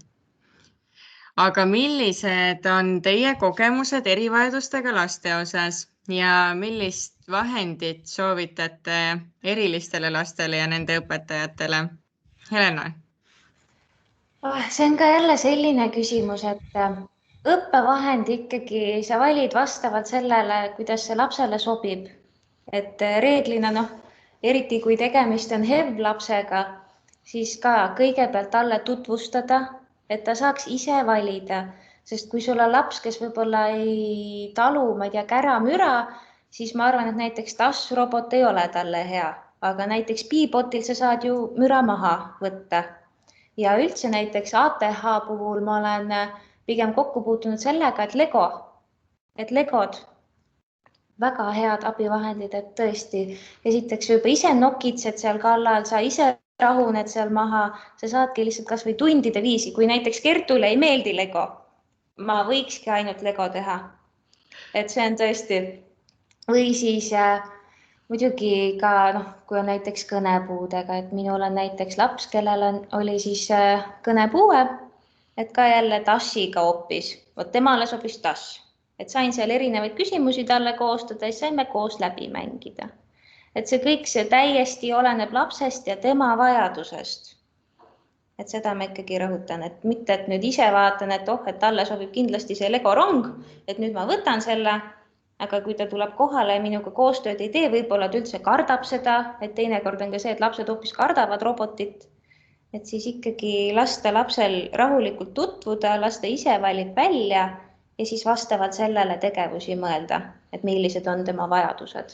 Aga millised on teie kogemused erivajadustega laste osas ja millist vahendit soovitate erilistele lastele ja nende õpetajatele? Helena? See on ka jälle selline küsimus, et õppevahend ikkagi sa valid vastavalt sellele, kuidas see lapsele sobib. Et reeglina, eriti kui tegemist on HEV-lapsega, siis ka kõigepealt talle tutvustada, et ta saaks ise valida. Sest kui sul on laps, kes võib-olla ei talu, ma ei tea, käramüra, siis ma arvan, et näiteks TAS-robot ei ole talle hea. Aga näiteks Beebotil sa saad ju müra maha võtta. Ja üldse näiteks ATH puhul ma olen pigem kokku puutunud sellega, et Legod, väga head abivahendid, et tõesti esiteks juba ise nokitsed seal kallal, sa ise rahuned seal maha, sa saadki lihtsalt kas või tundide viisi, kui näiteks Kertule ei meeldi Lego, ma võikski ainult Lego teha. Et see on tõesti, või siis muidugi ka, kui on näiteks kõnepuudega, et minul on näiteks laps, kellel oli siis kõnepuue, et ka jälle tassiga hoopis, temale sobis tass, et sain seal erinevaid küsimusi talle koostada ja saime koos läbi mängida. Et see kõik, see täiesti oleneb lapsest ja tema vajadusest. Et seda ma ikkagi rõhutan, et mitte, et nüüd ise vaatan, et et talle sobib kindlasti see Lego rong, et nüüd ma võtan selle. Aga kui ta tuleb kohale ja minuga koostööd ei tee, võib-olla ta üldse kardab seda, et teinekord on ka see, et lapsed hoopis kardavad robotit, et siis ikkagi lasta lapsel rahulikult tutvuda, lasta ise valib välja ja siis vastavalt sellele tegevusi mõelda, et millised on tema vajadused.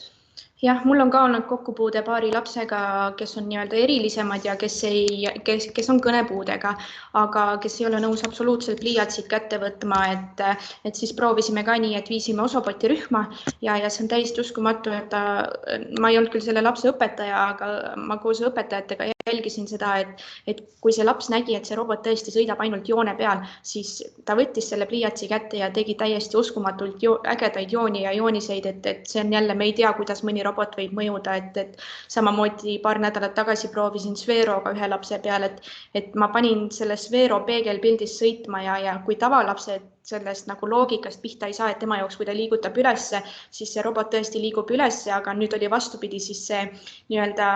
Jah, mul on ka olnud kokkupuude paari lapsega, kes on nii-öelda erilisemad ja kes on kõnepuudega, aga kes ei ole nõus absoluutselt pliiatsid kätte võtma, et siis proovisime ka nii, et viisime Osoboti rühma ja see on täiesti uskumatu, et ma ei olnud küll selle lapse õpetaja, aga ma koos õpetajatega jälgisin seda, et kui see laps nägi, et see robot tõesti sõidab ainult joone peal, siis ta võttis selle pliiatsi kätte ja tegi täiesti uskumatult ägedaid jooni ja jooniseid, et see on jälle, me ei tea, kuidas mõni robot võib mõjuda, et samamoodi paar nädalat tagasi proovisin Sfeeroga ühe lapse peal, et ma panin selle Sfeero peegelpildis sõitma ja kui tavalapsed sellest nagu loogikast pihta ei saa, et tema jaoks, kui ta liigutab ülesse, siis see robot tõesti liigub ülesse, aga nüüd oli vastupidi, siis see nii-öelda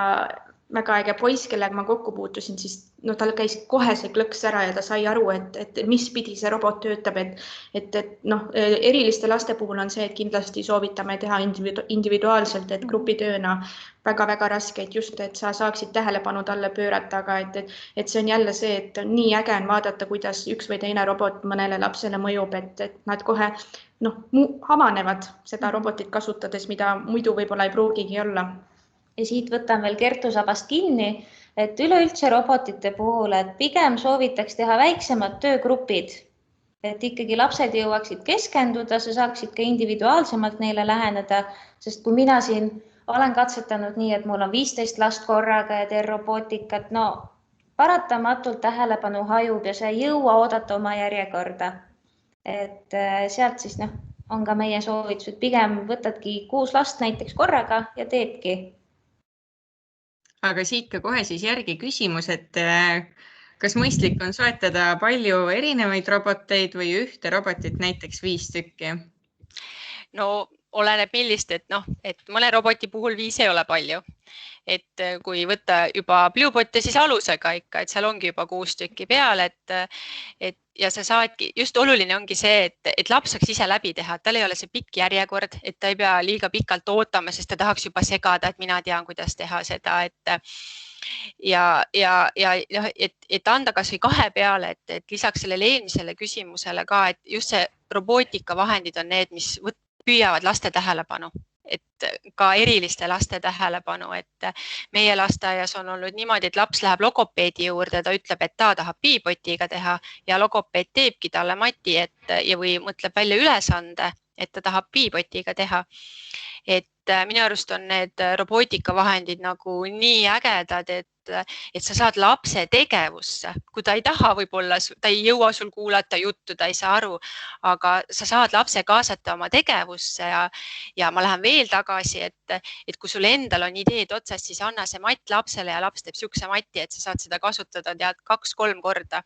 väga äge poiss, kellega ma kokku puutusin, siis tal käis kohe see klõks ära ja ta sai aru, et mis pidi see robot töötab, et eriliste laste puhul on see, et kindlasti soovitame teha individuaalselt, et grupitööna väga-väga raske, et just, et sa saaksid tähelepanu talle pöörata, aga et see on jälle see, et nii äge on vaadata, kuidas üks või teine robot mõnele lapsele mõjub, et nad kohe avanevad seda robotit kasutades, mida muidu võib-olla ei pruugigi olla. Ja siit võtan veel Kertu sabast kinni, et üleüldse robotite puhul, et pigem soovitaks teha väiksemad töögrupid, et ikkagi lapsed jõuaksid keskenduda, sa saaksid ka individuaalsemalt neile läheneda, sest kui mina siin olen katsetanud nii, et mul on 15 last korraga ja teen robootikat. No paratamatult tähelepanu hajub ja sa ei jõua oodata oma järjekorda. Et sealt siis on ka meie soovitus, et pigem võtadki 6 last näiteks korraga ja teedki. Aga siit ka kohe siis järgi küsimus, et kas mõistlik on soetada palju erinevaid roboteid või ühte robotit, näiteks 5 tükki? No oleneb millist, et mõne roboti puhul 5 ei ole palju. Et kui võtta juba Bluebotte, siis alusega ikka, et seal ongi juba 6 tükki peal, et ja sa saadki, just oluline ongi see, et laps saaks ise läbi teha, tal ei ole see pikk järjekord, et ta ei pea liiga pikalt ootama, sest ta tahaks juba segada, et mina tean, kuidas teha seda, et anda kas või 2 peale, et lisaks sellele eelmisele küsimusele ka, et just see robootikavahendid on need, mis püüavad laste tähelepanu, et ka eriliste laste tähelepanu, et meie lasteaias on olnud niimoodi, et laps läheb logopeedi juurde, ta ütleb, et ta tahab piipotiga teha ja logopeed teebki talle mati või mõtleb välja ülesande, et ta tahab piipotiga teha. Et minu arust on need robootikavahendid nagu nii ägedad, et sa saad lapse tegevusse, kui ta ei taha, võib-olla ta ei jõua sul kuulata juttu, ta ei saa aru, aga sa saad lapse kaasata oma tegevusse ja ma lähen veel tagasi, et kui sul endal on ideed otsas, siis anna see matt lapsele ja laps teeb siukse mati, et sa saad seda kasutada 2-3 korda.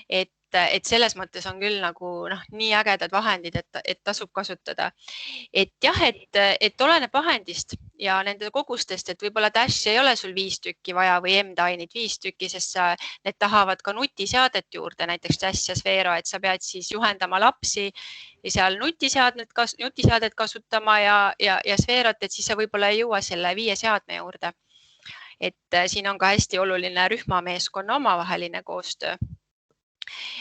Et selles mõttes on küll nagu nii ägedad vahendid, et tasub kasutada. Et jah, et oleneb vahendist ja nende kogustest, et võib-olla Dash ei ole sul 5 tükki vaja või M-Tinit 5 tükki, sest need tahavad ka nutiseadet juurde, näiteks Dash ja Sphero, et sa pead siis juhendama lapsi ja seal nutiseadet kasutama ja Spherot, et siis sa võib-olla ei jõua selle 5 seadme juurde. Et siin on ka hästi oluline rühmameeskonna omavaheline koostöö.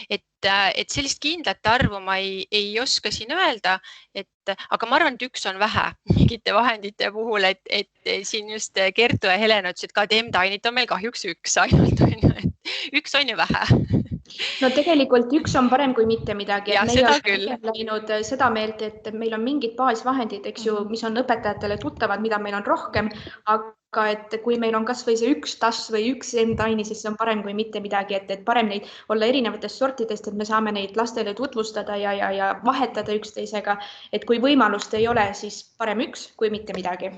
Et sellist kindlat arvu ma ei oska siin öelda, aga ma arvan, et 1 on vähe mingite vahendite puhul, et siin just Kertu ja Helen ütlesid ka, et M-Tinit on meil kahjuks 1 ainult, et 1 on ju vähe. No tegelikult 1 on parem kui mitte midagi. Ja seda küll. Läinud seda meelt, et meil on mingid baasvahendid, eks ju, mis on õpetajatele tuttavad, mida meil on rohkem, aga et kui meil on kas või see 1 Dash või 1 M-Tini, siis see on parem kui mitte midagi, et parem neid olla erinevatest sortidest, et me saame neid lastele tutvustada ja vahetada üksteisega, et kui võimalust ei ole, siis parem 1 kui mitte midagi.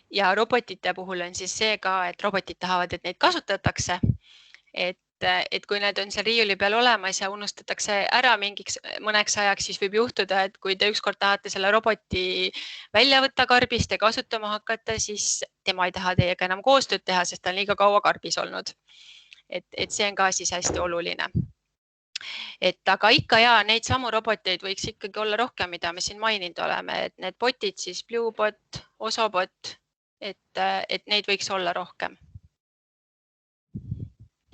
Ja robotite puhul on siis see ka, et robotid tahavad, et neid kasutatakse, et kui need on seal riiuli peal olemas ja unustatakse ära mõneks ajaks, siis võib juhtuda, et kui te ükskord tahate selle roboti välja võtta karbist ja kasutama hakata, siis tema ei taha teiega enam koostööd teha, sest ta on liiga kaua karbis olnud. Et see on ka siis hästi oluline. Aga ikka neid samu roboteid võiks ikkagi olla rohkem, mida me siin maininud oleme, et need botid siis Bluebot, Osobot, et neid võiks olla rohkem.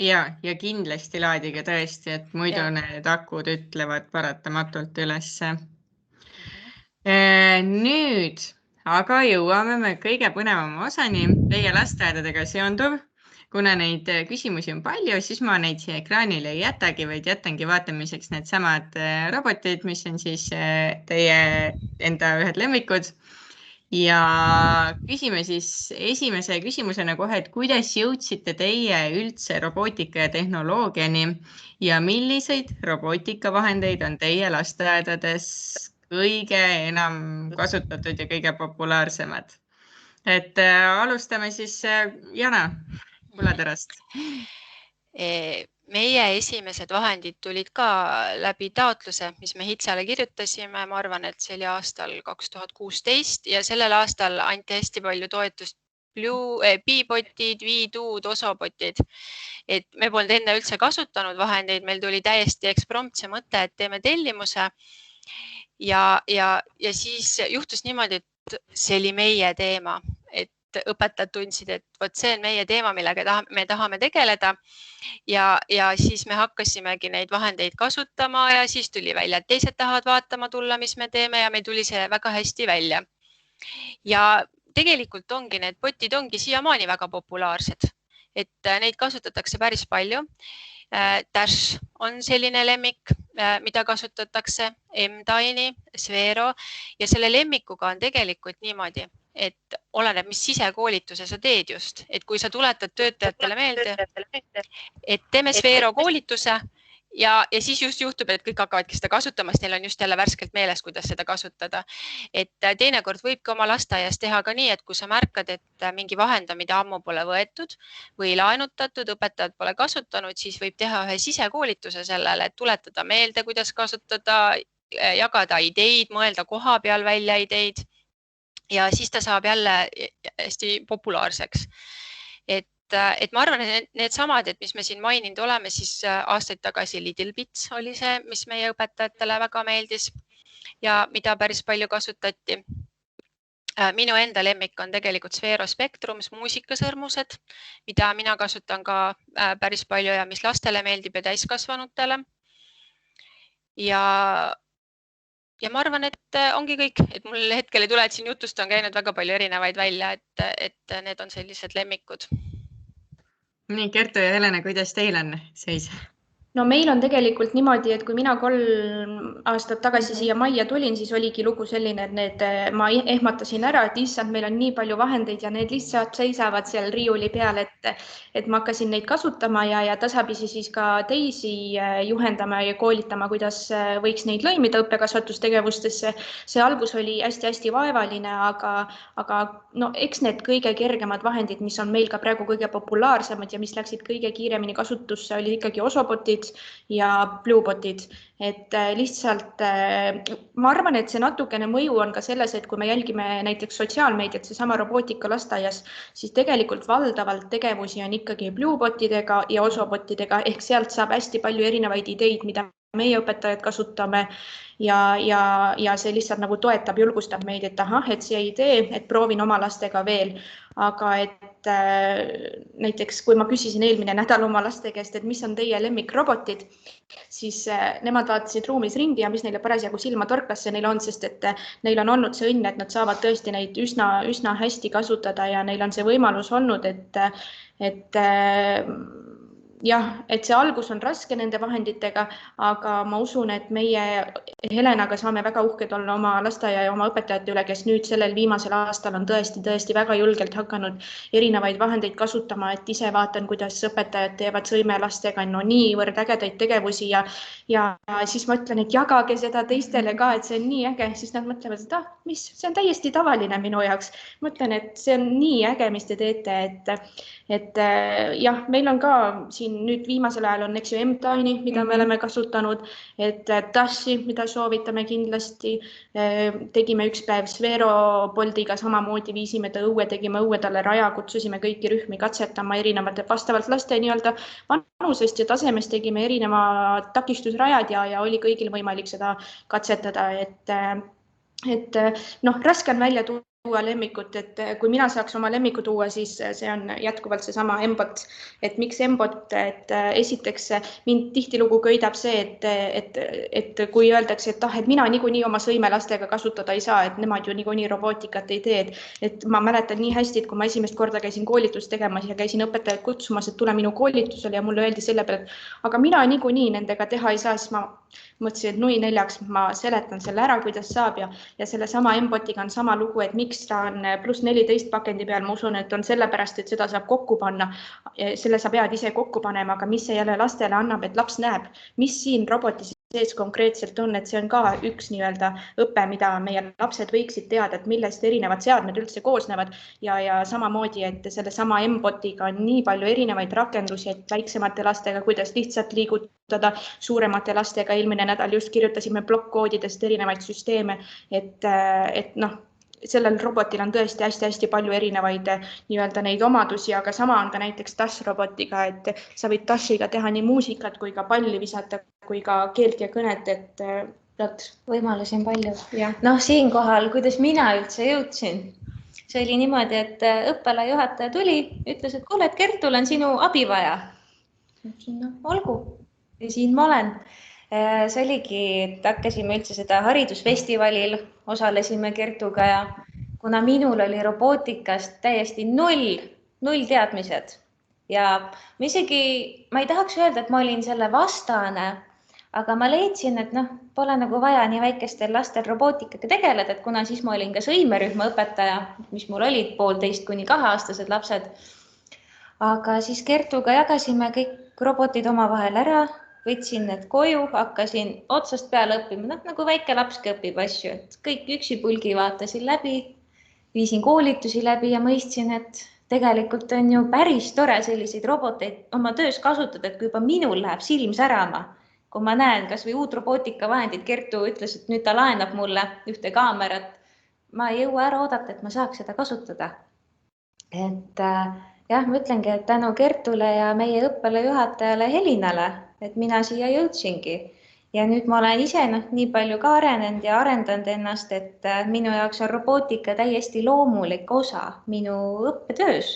Ja kindlasti laadige tõesti, et muidu need akud ütlevad paratamatult ülesse. Nüüd, aga jõuame me kõige põnevama osani, teie lasteaedadega seonduv. Kuna neid küsimusi on palju, siis ma neid siia ekraanile ei jätagi, vaid jätangi vaatamiseks need samad robotid, mis on siis teie enda ühed lemmikud. Ja küsime siis esimese küsimusena kohe, et kuidas jõudsite teie üldse robootika ja tehnoloogiani ja milliseid robootikavahendeid on teie lasteaedades kõige enam kasutatud ja kõige populaarsemad? Et alustame siis Jana Kullaterast. Meie esimesed vahendid tulid ka läbi taotluse, mis me HITSA-le kirjutasime. Ma arvan, et see oli aastal 2016 ja sellel aastal anti hästi palju toetust Piipotid, Viiduud, Osobotid. Et me polnud enne üldse kasutanud vahendeid, meil tuli täiesti ekspromptse mõte, et teeme tellimuse ja siis juhtus niimoodi, et see oli meie teema, et õpetajad tundsid, et vot see on meie teema, millega me tahame tegeleda ja siis me hakkasimegi neid vahendeid kasutama ja siis tuli välja, et teised tahavad vaatama tulla, mis me teeme ja meil tuli see väga hästi välja. Ja tegelikult ongi need botid ongi siiamaani väga populaarsed, et neid kasutatakse päris palju. Dash on selline lemmik, mida kasutatakse, M-Tini, Sphero ja selle lemmikuga on tegelikult niimoodi, et oleneb, mis sisekoolituse sa teed just, et kui sa tuletad töötajatele meelde, et teeme Sfero koolituse ja siis just juhtub, et kõik hakkavadki seda kasutama, sest neil on just jälle värskelt meeles, kuidas seda kasutada. Et teinekord võibki oma lasteaias teha ka nii, et kui sa märkad, et mingi vahend, mida ammu pole võetud või laenutatud, õpetajad pole kasutanud, siis võib teha ühe sisekoolituse sellele, et tuletada meelde, kuidas kasutada, jagada ideid, mõelda koha peal välja ideid ja siis ta saab jälle hästi populaarseks. Et ma arvan, et need samad, et mis me siin maininud oleme, siis aastaid tagasi Little Bits oli see, mis meie õpetajatele väga meeldis ja mida päris palju kasutati. Minu enda lemmik on tegelikult Sfero Spectrums muusikasõrmused, mida mina kasutan ka päris palju ja mis lastele meeldib ja täiskasvanutele. Ja ma arvan, et ongi kõik, et mul hetkel ei tule, et siin jutust on käinud väga palju erinevaid välja, et need on sellised lemmikud. Nii, Kertu ja Helena, kuidas teil on seis? No meil on tegelikult niimoodi, et kui mina 3 aastat tagasi siia majja tulin, siis oligi lugu selline, et ma ehmatasin ära, et issand, meil on nii palju vahendeid ja need lihtsalt seisavad seal riiuli peal, et ma hakkasin neid kasutama ja tasapisi siis ka teisi juhendama ja koolitama, kuidas võiks neid lõimida õppekasvatustegevustesse. See algus oli hästi-hästi vaevaline, aga no, eks need kõige kergemad vahendid, mis on meil ka praegu kõige populaarsemad ja mis läksid kõige kiiremini kasutusse, oli ikkagi Osopotid ja Bluebotid, et lihtsalt ma arvan, et see natukene mõju on ka selles, et kui me jälgime näiteks sotsiaalmeediat, seesama robootika lasteaias, siis tegelikult valdavalt tegevusi on ikkagi Bluebotidega ja Osopotidega, ehk sealt saab hästi palju erinevaid ideid, mida meie õpetajad kasutame ja see lihtsalt nagu toetab, julgustab meid, et ahah, et see idee, et proovin oma lastega veel. Aga et näiteks kui ma küsisin eelmine nädal oma laste käest, et mis on teie lemmikrobotid, siis nemad vaatasid ruumis ringi ja mis neile parasjagu silma torkas see neil on, sest et neil on olnud see õnn, et nad saavad tõesti neid üsna hästi kasutada ja neil on see võimalus olnud, et jah, et see algus on raske nende vahenditega, aga ma usun, et meie Helenaga saame väga uhked olla oma lasteaia ja oma õpetajate üle, kes nüüd sellel viimasel aastal on tõesti väga julgelt hakanud erinevaid vahendeid kasutama, et ise vaatan, kuidas õpetajad teevad sõimelastega no niivõrd ägedaid tegevusi ja siis ma ütlen, et jagage seda teistele ka, et see on nii äge, siis nad mõtlevad, et see on täiesti tavaline minu jaoks. Ma ütlen, et see on nii äge, mis te teete, et jah, meil on ka siin nüüd viimasel ajal on, eks ju, M-Tiny, mida me oleme kasutanud, et Tassi, mida soovitame kindlasti. Tegime üks päev Sfero Boldiga samamoodi, viisime ta õue, tegime õue talle raja, kutsusime kõiki rühmi katsetama erinevate vastavalt laste nii-öelda vanusest ja tasemest, tegime erinevad takistusrajad ja oli kõigil võimalik seda katsetada, et noh, raske on välja tuua lemmikut, et kui mina saaks oma lemmiku tuua, siis see on jätkuvalt seesama M-bot, et miks M-bot, et esiteks mind tihtilugu köidab see, et kui öeldakse, et mina niikuinii oma sõimelastega kasutada ei saa, et nemad ju niikuinii robootikat ei tee, et ma mäletan nii hästi, et kui ma esimest korda käisin koolitust tegemas ja käisin õpetajad kutsumas, et tule minu koolitusele ja mulle öeldi selle peale, et aga mina niikuinii nendega teha ei saa, siis ma mõtlesin, et nui neljaks, ma seletan selle ära, kuidas saab ja sellesama M-botiga on sama lugu, et miks ta on +14 pakendi peal, ma usun, et on sellepärast, et seda saab kokku panna. Selle sa pead ise kokku panema, aga mis see jälle lastele annab, et laps näeb, mis siin robotis sees konkreetselt on, et see on ka üks nii-öelda õpe, mida meie lapsed võiksid teada, et millest erinevad seadmed üldse koosnevad ja samamoodi, et sellesama M-botiga on nii palju erinevaid rakendusi, et väiksemate lastega, kuidas lihtsalt liigutada, suuremate lastega eelmine nädal just kirjutasime plokkoodidest erinevaid süsteeme, et noh, sellel robotil on tõesti hästi palju erinevaid nii-öelda neid omadusi, aga sama on ka näiteks Tash-robotiga, et sa võid Tashiga teha nii muusikat kui ka palli visata, kui ka keelt ja kõnet, et võimalusi on palju. Noh, siinkohal, kuidas mina üldse jõudsin, see oli niimoodi, et õppealajuhataja tuli, ütles, et kuule, et Kertul on sinu abi vaja. No, olgu. Ja siin ma olen. See oligi, et hakkasime üldse seda haridusfestivalil, osalesime Kertuga ja kuna minul oli robootikast täiesti null teadmised ja ma ei tahaks öelda, et ma olin selle vastane, aga ma leidsin, et pole nagu vaja nii väikestel lastel robootikaga tegeleda, et kuna siis ma olin ka sõimerühma õpetaja, mis mul olid 1,5 kuni 2-aastased lapsed. Aga siis Kertuga jagasime kõik robotid omavahel ära, võtsin need koju, hakkasin otsast peale õppima, nagu väike lapski õpib asju, et kõik üksipulgi vaatasin läbi, viisin koolitusi läbi ja mõistsin, et tegelikult on ju päris tore selliseid roboteid oma töös kasutada, et kui juba minul läheb silm särama, kui ma näen kas või uut robootikavahendit, Kertu ütles, et nüüd ta laenab mulle ühte kaamerat, ma ei jõua ära oodata, et ma saaks seda kasutada. Et jah, ma ütlengi, et tänu Kertule ja meie õppealajuhatajale Helinale, et mina siia jõudsingi. Ja nüüd ma olen ise nii palju ka arenenud ja arendanud ennast, et minu jaoks on robootika täiesti loomulik osa minu õppetöös.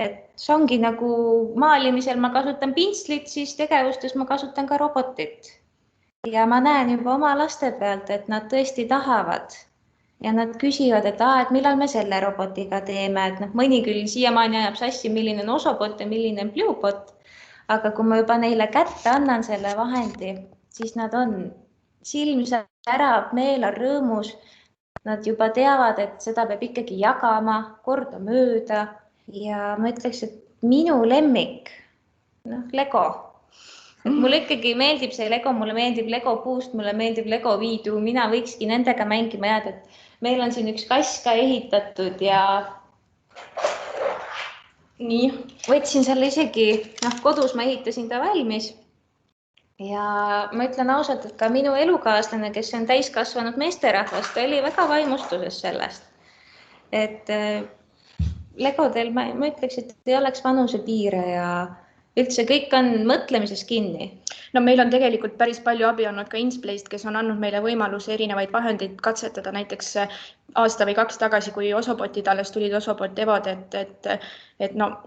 Et see ongi nagu maalimisel ma kasutan pintslit, siis tegevustes ma kasutan ka robotit. Ja ma näen juba oma laste pealt, et nad tõesti tahavad. Ja nad küsivad, et millal me selle robotiga teeme, et mõni küll siiamaani ajab sassi, milline on Osobot ja milline on Bluebot. Aga kui ma juba neile kätte annan selle vahendi, siis nad on silm särab, meel on rõõmus. Nad juba teavad, et seda peab ikkagi jagama kordamööda. Ja ma ütleks, et minu lemmik, Lego. Mulle ikkagi meeldib see Lego, mulle meeldib Lego puust, mulle meeldib Lego viidu, mina võikski nendega mängima jääda, et meil on siin üks kass ka ehitatud ja nii, võtsin selle isegi, kodus ma ehitasin ta valmis. Ja ma ütlen ausalt, et ka minu elukaaslane, kes on täiskasvanud meesterahvas, ta oli väga vaimustuses sellest. Et Legodel ma ütleks, et ei oleks vanusepiire ja üldse kõik on mõtlemises kinni. No meil on tegelikult päris palju abi olnud ka Insplayst, kes on andnud meile võimaluse erinevaid vahendeid katsetada. Näiteks aasta või 2 tagasi, kui Osobotid alles tulid, Osobot Evod, et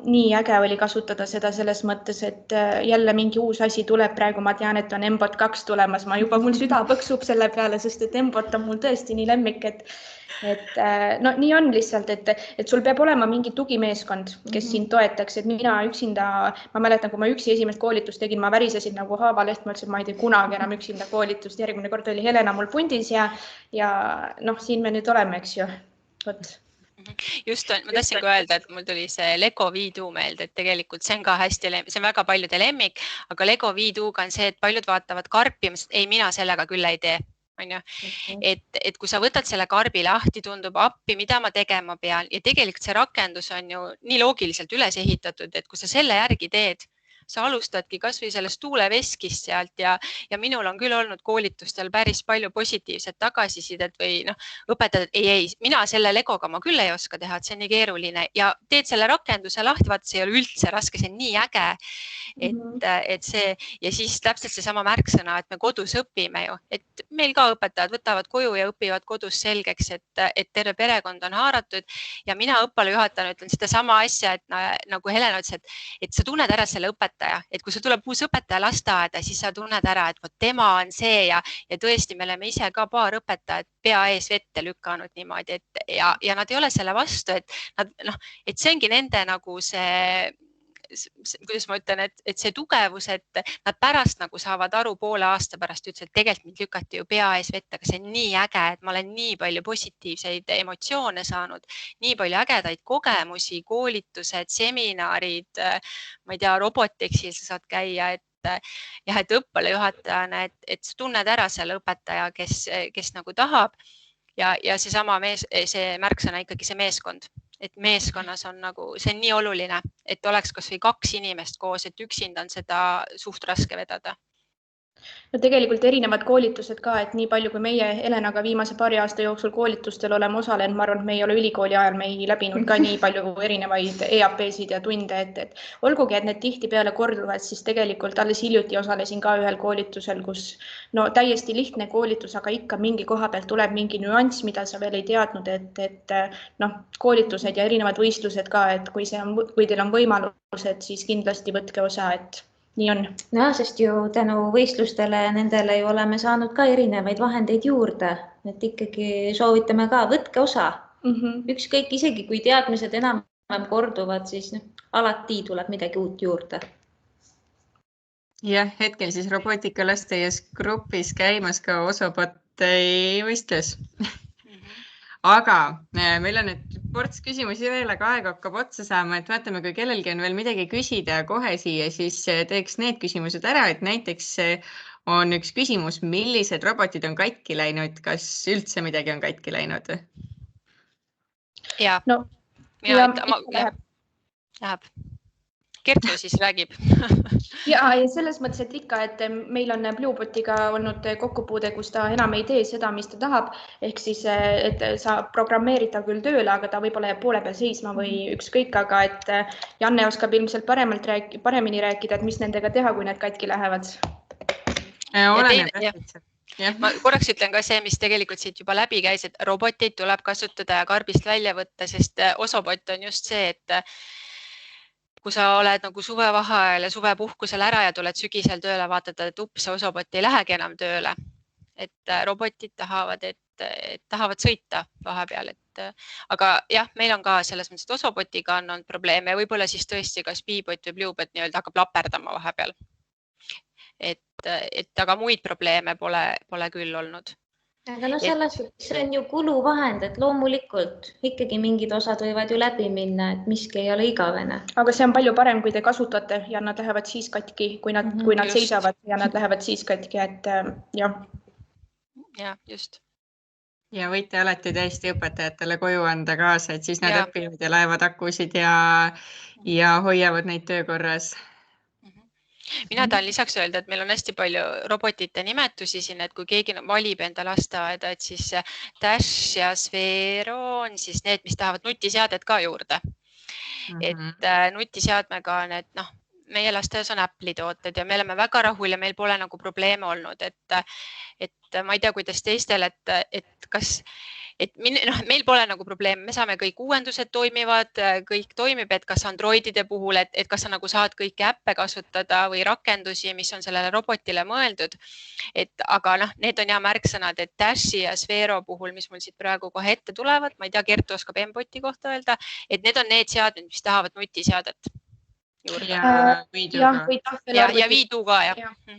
nii äge oli kasutada seda selles mõttes, et jälle mingi uus asi tuleb. Praegu ma tean, et on Embot 2 tulemas. Mul süda põksub selle peale, sest et Embot on mul tõesti nii lemmik, et nii on lihtsalt, et sul peab olema mingi tugimeeskond, kes sind toetaks, et mina üksinda, ma mäletan, kui ma üksi esimest koolitust tegin, ma värisesin nagu haavaleht, ma ütlesin, et ma ei tee kunagi enam üksinda koolitust. Järgmine kord oli Helena mul pundis ja siin me nüüd oleme, eks ju. Just ma tahtsin ka öelda, et mul tuli see Lego Viidu meelde, et tegelikult see on ka hästi, see on väga paljude lemmik, aga Lego Viiduga on see, et paljud vaatavad karpi, ei, mina sellega küll ei tee. Et kui sa võtad selle karbi lahti, tundub appi, mida ma tegema pean ja tegelikult see rakendus on ju nii loogiliselt üles ehitatud, et kui sa selle järgi teed, sa alustadki kas või sellest tuuleveskist sealt ja minul on küll olnud koolitustel päris palju positiivset tagasisidet või õpetajad, ei, mina selle Legoga ma küll ei oska teha, et see on nii keeruline ja teed selle rakenduse lahti, vaata, see ei ole üldse raske, see on nii äge, et see ja siis täpselt seesama märksõna, et me kodus õpime ju, et meil ka õpetajad võtavad koju ja õpivad kodus selgeks, et terve perekond on haaratud ja mina õppealajuhatajana ütlen seda sama asja, et nagu Helena ütles, et sa tunned ära selle õpetaja, et kui sul tuleb uus õpetaja lasteaeda, siis sa tunned ära, et tema on see ja tõesti, me oleme ise ka paar õpetajat pea ees vette lükanud niimoodi, et ja nad ei ole selle vastu, et see ongi nende nagu see, kuidas ma ütlen, et see tugevus, et nad pärast nagu saavad aru poole aasta pärast ütles, et tegelikult mind lükati ju pea ees vette, aga see on nii äge, et ma olen nii palju positiivseid emotsioone saanud, nii palju ägedaid kogemusi, koolitused, seminarid, ma ei tea, Robotexil sa saad käia, et õppealajuhatajana, et sa tunned ära selle õpetaja, kes nagu tahab ja seesama see märksõna ikkagi see meeskond. Et meeskonnas on nagu, see on nii oluline, et oleks kas või 2 inimest koos, et üksinda on seda suht raske vedada. No tegelikult erinevad koolitused ka, et nii palju kui meie Helenaga viimase paari aasta jooksul koolitustel oleme osalenud, ma arvan, et me ei ole ülikooli ajal, me ei läbinud ka nii palju erinevaid EAP-sid ja tunde, et olgugi, et need tihtipeale korduvad, siis tegelikult alles hiljuti osalesin ka ühel koolitusel, kus täiesti lihtne koolitus, aga ikka mingi koha pealt tuleb mingi nüanss, mida sa veel ei teadnud, et koolitused ja erinevad võistlused ka, et kui teil on võimalused, siis kindlasti võtke osa, et nii on. No, sest ju tänu võistlustele nendele ju oleme saanud ka erinevaid vahendeid juurde, et ikkagi soovitame ka, võtke osa. Ükskõik isegi, kui teadmised enam korduvad, siis alati tuleb midagi uut juurde. Jah, hetkel siis robootikalasteaias grupis käimas ka Osoboti võistlus. Aga meil on nüüd ports küsimusi veel, aga aeg hakkab otsa saama, et vaatame, kui kellelgi on veel midagi küsida kohe siia, siis teeks need küsimused ära, et näiteks on üks küsimus, millised robotid on katki läinud, kas üldse midagi on katki läinud? Jaa. No, läheb. Kertu siis räägib. Ja selles mõttes, et ikka, et meil on Bluebotiga olnud kokkupuude, kus ta enam ei tee seda, mis ta tahab. Ehk siis, et sa programmeerid ta küll tööle, aga ta võib-olla jääb poole peal seisma või ükskõik, aga et Janne oskab ilmselt paremini rääkida, et mis nendega teha, kui need katki lähevad. Ma korraks ütlen ka see, mis tegelikult siit juba läbi käis, et roboteid tuleb kasutada ja karbist välja võtta, sest Osobot on just see, et kui sa oled nagu suvevaheajal ja suvepuhkusel ära ja tuled sügisel tööle, vaatad, et ups, Osobot ei lähegi enam tööle. Et robotid tahavad, tahavad sõita vahepeal. Aga jah, meil on ka selles mõttes, et Osobotiga on olnud probleeme ja võib-olla siis tõesti kas Beebot või Bluebot nii-öelda hakkab laperdama vahepeal. Aga muid probleeme pole küll olnud. Aga no selles see on ju kuluvahend, et loomulikult ikkagi mingid osad võivad ju läbi minna, et miski ei ole igavene. Aga see on palju parem, kui te kasutate ja nad lähevad siis katki, kui nad seisavad ja nad lähevad siis katki, et jah. Ja, just. Ja võite alati täiesti õpetajatele koju anda kaasa, et siis nad õpivad ja laevad akusid ja hoiavad neid töökorras. Mina tahan lisaks öelda, et meil on hästi palju robotite nimetusi siin, et kui keegi valib enda lasteaeda, et siis Dash ja Sphero on siis need, mis tahavad nutiseadet ka juurde. Et nutiseadmega on, et meie lasteaias on Apple'i tooted ja me oleme väga rahul ja meil pole nagu probleeme olnud, et ma ei tea, kuidas teistel, et meil pole nagu probleem, me saame kõik uuendused toimivad, kõik toimib, et kas Androidide puhul, et kas sa nagu saad kõiki äppe kasutada või rakendusi, mis on sellele robotile mõeldud. Aga need on märksõnad, et Dashi ja Sphero puhul, mis mul siit praegu kohe ette tulevad, ma ei tea, Kertu oskab M-boti kohta öelda, et need on need seadmed, mis tahavad nutiseadet. Ja Viidu ka, jah.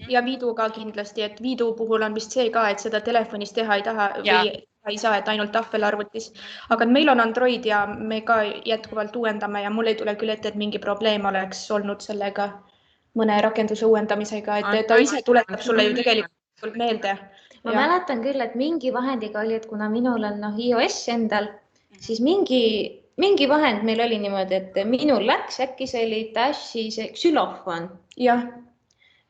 Ja Viidu ka kindlasti, et Viidu puhul on vist see ka, et seda telefonis teha ei taha või ei saa, et ainult tahvelarvutis. Aga meil on Android ja me ka jätkuvalt uuendame ja mul ei tule küll ette, et mingi probleem oleks olnud sellega mõne rakenduse uuendamisega, et ta ise tuletab sulle ju tegelikult meelde. Ma mäletan küll, et mingi vahendiga oli, et kuna minul on iOS endal, siis mingi vahend meil oli niimoodi, et minul läks, äkki see oli Dashi Xylofon. Jah.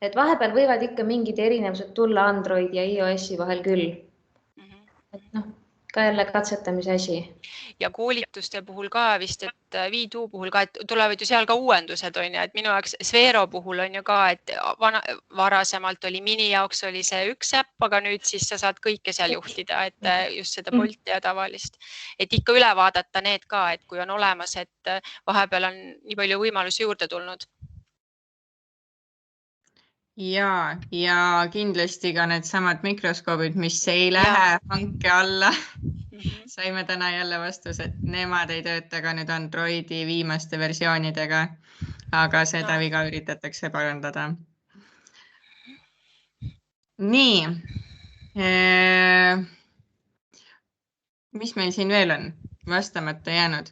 Et vahepeal võivad ikka mingid erinevused tulla Android ja iOS-i vahel küll. Et ka jälle katsetamise asi. Ja koolituste puhul ka vist, et Viidu puhul ka, et tulevad ju seal ka uuendused on ja, et minu jaoks Sphero puhul on ju ka, et varasemalt oli mini jaoks oli see üks äpp, aga nüüd siis sa saad kõike seal juhtida, et just seda Bolti ja tavalist. Et ikka üle vaadata need ka, et kui on olemas, et vahepeal on nii palju võimalusi juurde tulnud. Ja kindlasti ka need samad mikroskoobid, mis ei lähe hanke alla. Saime täna jälle vastus, et nemad ei tööta ka nüüd Androidi viimaste versioonidega, aga seda viga üritatakse parandada. Nii. Mis meil siin veel on vastamata jäänud?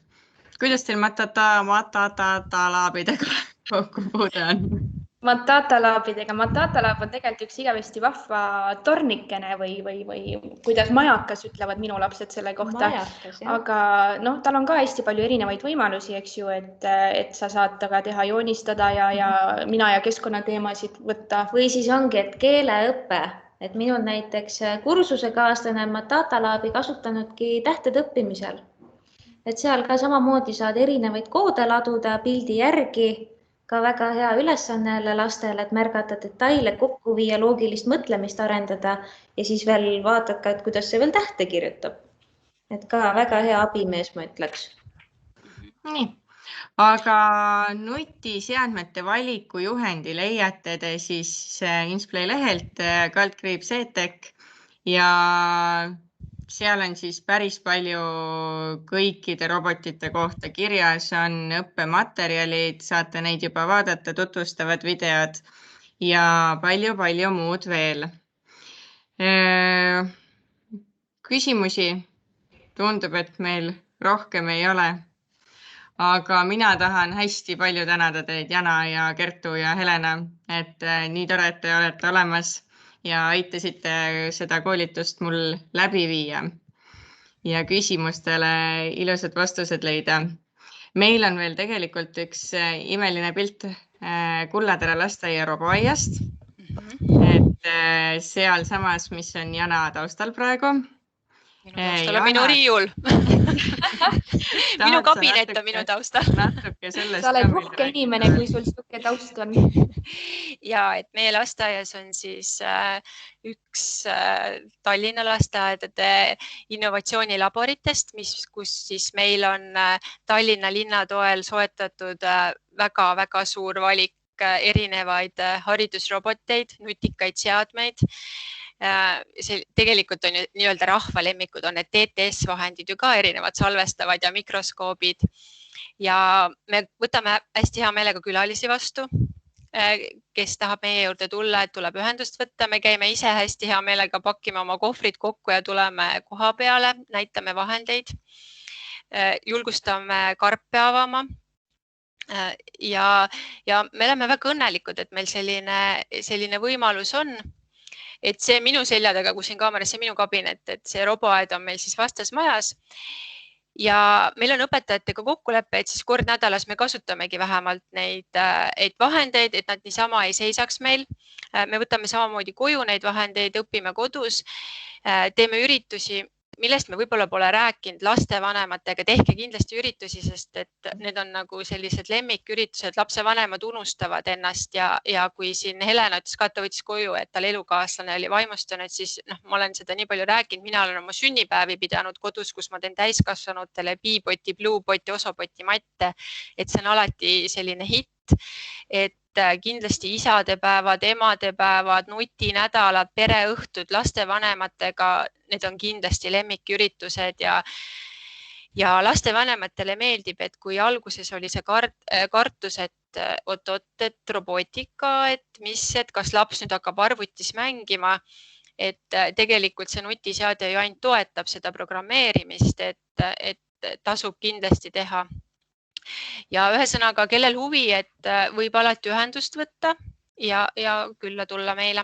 Kuidas teil Matatalaabidega kokkupuude on? Matatalaabidega. Matatalaab on tegelikult üks igavesti vahva tornikene või kuidas majakas ütlevad minu lapsed selle kohta. Aga tal on ka hästi palju erinevaid võimalusi, eks ju, et sa saad taga teha joonistada ja mina ja keskkonnateemasid võtta. Või siis ongi, et keeleõppe, et minul näiteks kursusekaaslane Matatalaabi kasutanudki tähtede õppimisel. Et seal ka samamoodi saad erinevaid koode laduda pildi järgi. Ka väga hea ülesanne lastele, et märgata detaile, kokku viia, loogilist mõtlemist arendada ja siis veel vaatad ka, et kuidas see veel tähte kirjutab. Et ka väga hea abimees, ma ütleks. Nii, aga nutiseadmete valiku juhendi leiate te siis Insplay lehelt /ETEK ja seal on siis päris palju kõikide robotite kohta kirjas, on õppematerjalid, saate neid juba vaadata, tutvustavad videod ja palju-palju muud veel. Küsimusi tundub, et meil rohkem ei ole. Aga mina tahan hästi palju tänada teid, Jana ja Kertu ja Helena, et nii tore, et te olete olemas ja aitasite seda koolitust mul läbi viia ja küsimustele ilusad vastused leida. Meil on veel tegelikult üks imeline pilt Kullatera lasteaia roboaiast, et sealsamas, mis on Jana taustal praegu. Minu taustal on minu riiul. Minu kabinet on minu taustal. Natuke sellest sa oled uhke inimene, kui sul siuke taust on. Ja, et meie lasteaias on siis üks Tallinna lasteaedade innovatsioonilaboritest, kus siis meil on Tallinna linna toel soetatud väga-väga suur valik erinevaid haridusroboteid, nutikaid seadmeid. See tegelikult on ju nii-öelda rahvalemmikud, on need TTS-vahendid ju ka erinevad, salvestavad ja mikroskoobid. Ja me võtame hästi hea meelega külalisi vastu, kes tahab meie juurde tulla, et tuleb ühendust võtta. Me käime ise hästi hea meelega, pakkime oma kohvrid kokku ja tuleme koha peale, näitame vahendeid, julgustame karpe avama. Ja me oleme väga õnnelikud, et meil selline võimalus on. Et see minu selja taga, kus siin kaameras, see minu kabinet, et see roboaed on meil siis vastas majas. Ja meil on õpetajatega kokkulepe, et siis kord nädalas me kasutamegi vähemalt neid vahendeid, et nad niisama ei seisaks meil. Me võtame samamoodi koju neid vahendeid, õpime kodus, teeme üritusi, millest me võib-olla pole rääkinud lastevanematega. Tehke kindlasti üritusi, sest et need on nagu sellised lemmiküritused. Lapsevanemad unustavad ennast ja kui siin Helena ütles ka, et ta võttis koju, et tal elukaaslane oli vaimustunud, siis ma olen seda nii palju rääkinud. Mina olen oma sünnipäevi pidanud kodus, kus ma teen täiskasvanutele piipoti, bluepoti, osopoti matte. Et see on alati selline hitt, et kindlasti isadepäevad, emadepäevad, nutinädalad, pereõhtud lastevanematega, need on kindlasti lemmiküritused ja lastevanematele meeldib, et kui alguses oli see kartus, et et robootika, et kas laps nüüd hakkab arvutis mängima, et tegelikult see nutiseade ju ainult toetab seda programmeerimist, et tasub kindlasti teha. Ja ühesõnaga, kellel huvi, et võib alati ühendust võtta ja külla tulla meile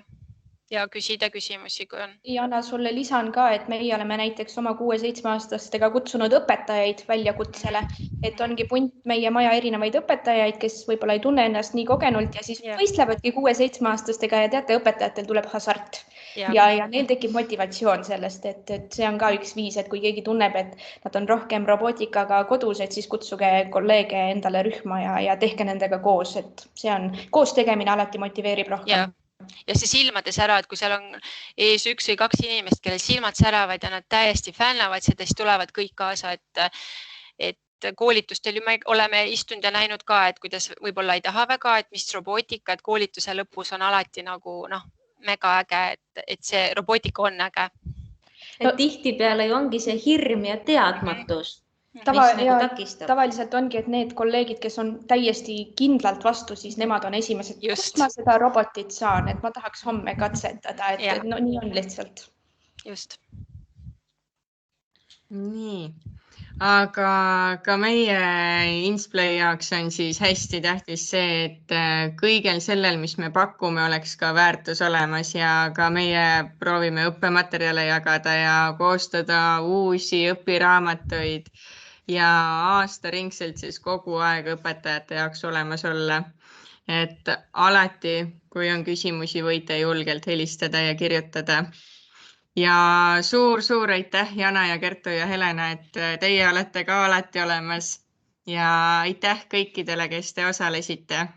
ja küsida küsimusi, kui on. Jana, sulle lisan ka, et meie oleme näiteks oma 6-7-aastastega kutsunud õpetajaid väljakutsele, et ongi punt meie maja erinevaid õpetajaid, kes võib-olla ei tunne ennast nii kogenult ja siis võistlevadki 6-7-aastastega ja teate, õpetajatel tuleb hasart ja neil tekib motivatsioon sellest, et see on ka üks viis, et kui keegi tunneb, et nad on rohkem robootikaga kodus, et siis kutsuge kolleege endale rühma ja tehke nendega koos, et see on koos tegemine alati motiveerib rohkem. Ja see silmade sära, et kui seal on ees 1 või 2 inimest, kellel silmad säravad ja nad täiesti fännavad seda, siis tulevad kõik kaasa, et koolitustel ju me oleme istunud ja näinud ka, et kuidas võib-olla ei taha väga, et mis robootika, et koolituse lõpus on alati nagu mega äge, et see robootika on äge. Et tihtipeale ju ongi see hirm ja teadmatus. Tavaliselt ongi, et need kolleegid, kes on täiesti kindlalt vastu, siis nemad on esimesed, kust ma seda robotit saan, et ma tahaks homme katsetada, et no nii on lihtsalt. Just. Nii, aga ka meie Insplay jaoks on siis hästi tähtis see, et kõigel sellel, mis me pakume, oleks ka väärtus olemas ja ka meie proovime õppematerjale jagada ja koostada uusi õpiraamatuid ja aastaringselt siis kogu aeg õpetajate jaoks olemas olla. Et alati, kui on küsimusi, võite julgelt helistada ja kirjutada. Ja suur aitäh, Jana ja Kertu ja Helena, et teie olete ka alati olemas ja aitäh kõikidele, kes te osalesite.